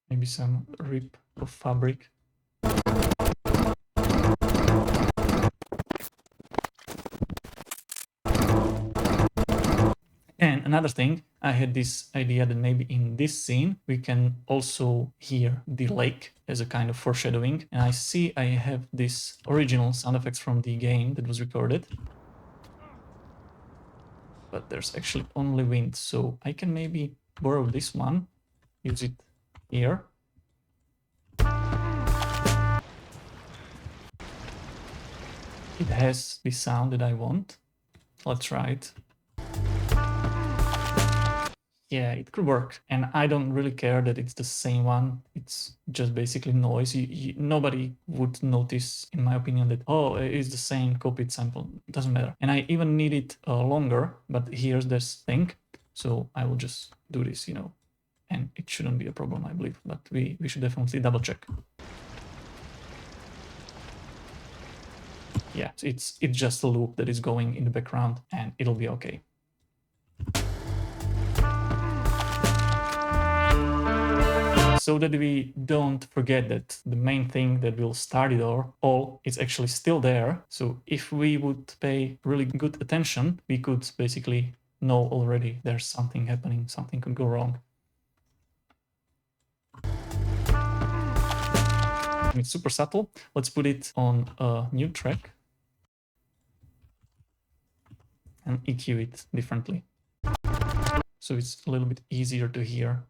Maybe some rip of fabric. And another thing, I had this idea that maybe in this scene we can also hear the lake as a kind of foreshadowing. And I see I have this original sound effects from the game that was recorded. But there's actually only wind, so I can maybe borrow this one, use it here. It has the sound that I want. Let's try it. Yeah, it could work. And I don't really care that it's the same one. It's just basically noise. Nobody would notice, in my opinion, that, oh, it's the same copied sample. It doesn't matter. And I even need it longer, but here's this thing. So I will just do this, you know, and it shouldn't be a problem, I believe, but we should definitely double check. Yeah, it's just a loop that is going in the background and it'll be okay. So that we don't forget that the main thing that will start it all is actually still there. So if we would pay really good attention, we could basically know already there's something happening, something could go wrong. It's super subtle. Let's put it on a new track and EQ it differently, so it's a little bit easier to hear.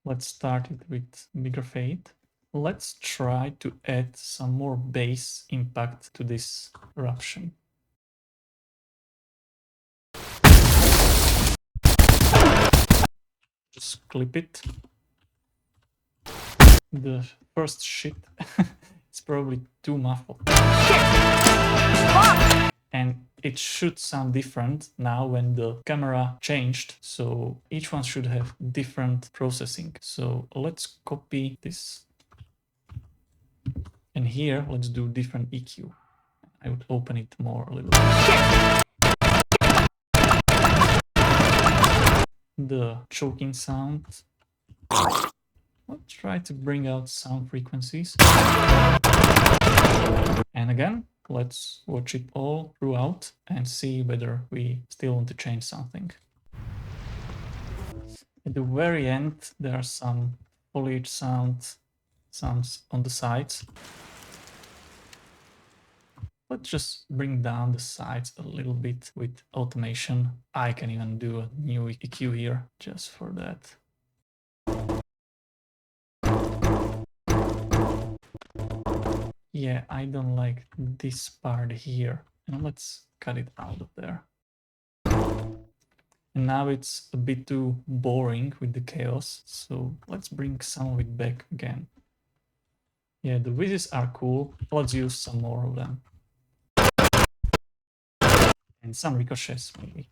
Let's start it with bigger fade. Let's try to add some more bass impact to this eruption. Just clip it. The first shit is probably too muffled. And it should sound different now when the camera changed. So each one should have different processing. So let's copy this. And here, let's do different EQ. I would open it more a little bit. The choking sound. Let's try to bring out sound frequencies. And again, let's watch it all throughout and see whether we still want to change something. At the very end, there are some foliage sounds on the sides. Let's just bring down the sides a little bit with automation. I can even do a new EQ here just for that. Yeah, I don't like this part here. And let's cut it out of there. And now it's a bit too boring with the chaos, so let's bring some of it back again. Yeah, the whizzes are cool. Let's use some more of them. And some ricochets, maybe.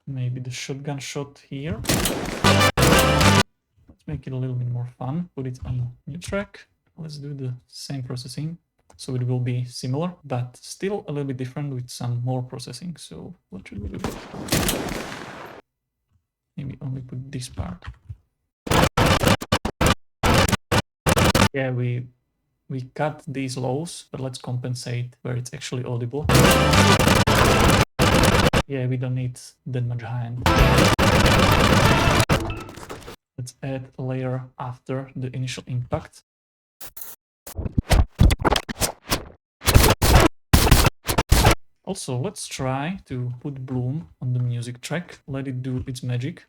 Maybe the shotgun shot here. Let's make it a little bit more fun. Put it on a new track. Let's do the same processing. So it will be similar, but still a little bit different with some more processing. So what should we do? Maybe only put this part. Yeah, we cut these lows, but let's compensate where it's actually audible. Yeah, we don't need that much high end. Let's add a layer after the initial impact. Also, let's try to put bloom on the music track, let it do its magic.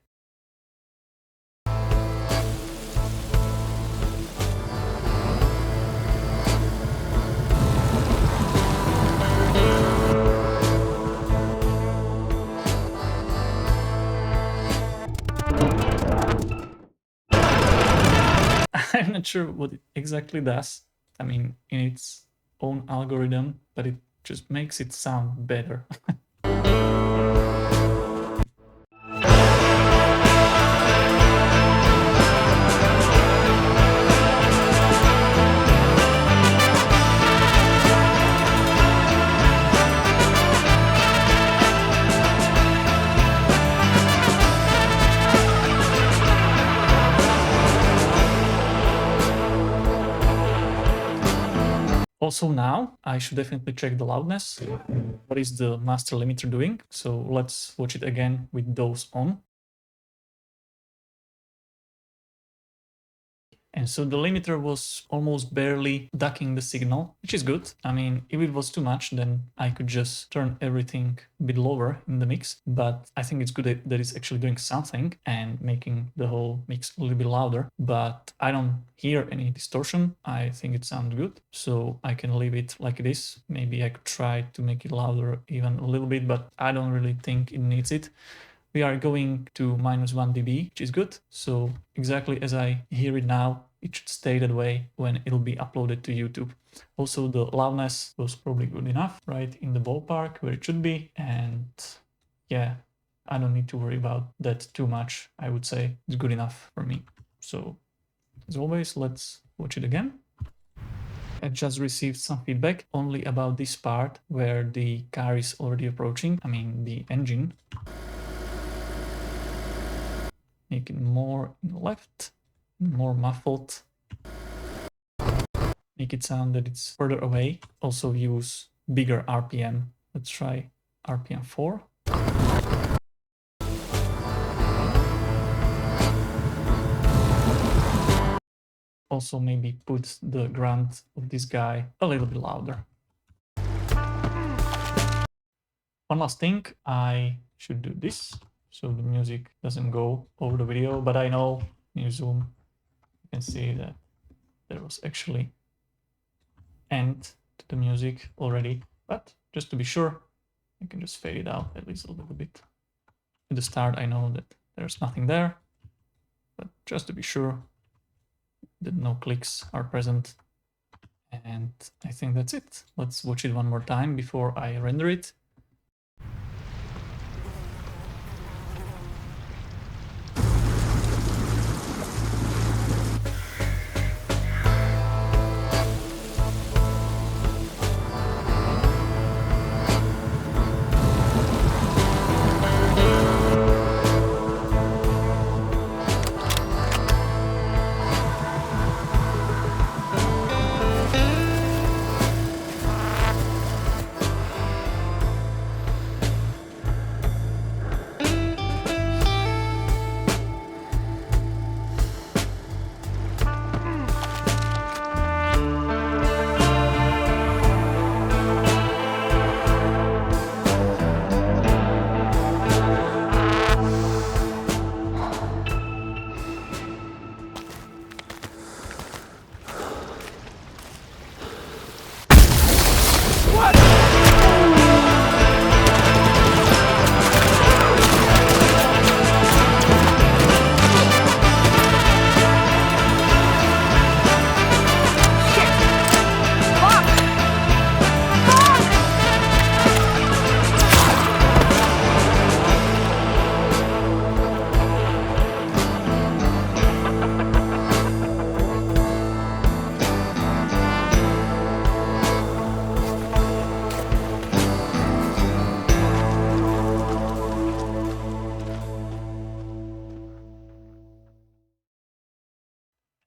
I'm not sure what it exactly does. I mean, in its own algorithm, but it just makes it sound better. Also now, I should definitely check the loudness. What is the master limiter doing? So let's watch it again with those on. And so the limiter was almost barely ducking the signal, which is good. I mean, if it was too much, then I could just turn everything a bit lower in the mix. But I think it's good that it's actually doing something and making the whole mix a little bit louder. But I don't hear any distortion. I think it sounds good. So I can leave it like it is. Maybe I could try to make it louder even a little bit, but I don't really think it needs it. We are going to -1 dB, which is good. So exactly as I hear it now, it should stay that way when it'll be uploaded to YouTube. Also, the loudness was probably good enough, right in the ballpark where it should be. And yeah, I don't need to worry about that too much. I would say it's good enough for me. So as always, let's watch it again. I just received some feedback only about this part where the car is already approaching, I mean the engine. Make it more in the left, more muffled. Make it sound that it's further away. Also use bigger RPM. Let's try RPM 4. Also maybe put the grunt of this guy a little bit louder. One last thing, I should do this so the music doesn't go over the video, but I know when you zoom, you can see that there was actually end to the music already, but just to be sure, I can just fade it out at least a little bit. At the start, I know that there's nothing there, but just to be sure that no clicks are present. And I think that's it. Let's watch it one more time before I render it.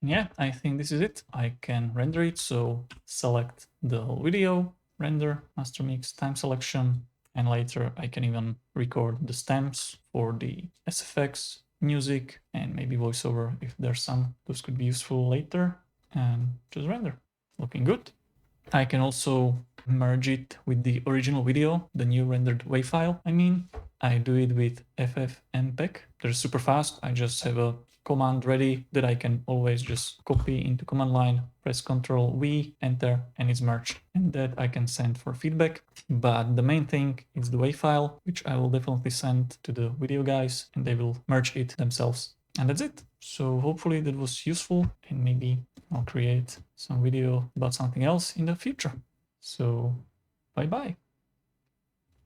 Yeah, I think this is it. I can render it. So select the whole video, render, master mix, time selection, and later I can even record the stems for the SFX, music and maybe voiceover if there's some. Those could be useful later, and just render. Looking good. I can also merge it with the original video, the new rendered WAV file. I do it with ffmpeg. They're super fast. I just have a command ready that I can always just copy into command line, press Ctrl V, enter, and it's merged. And that I can send for feedback. But the main thing is the WAV file, which I will definitely send to the video guys, and they will merge it themselves. And that's it. So hopefully that was useful, and maybe I'll create some video about something else in the future. So bye bye.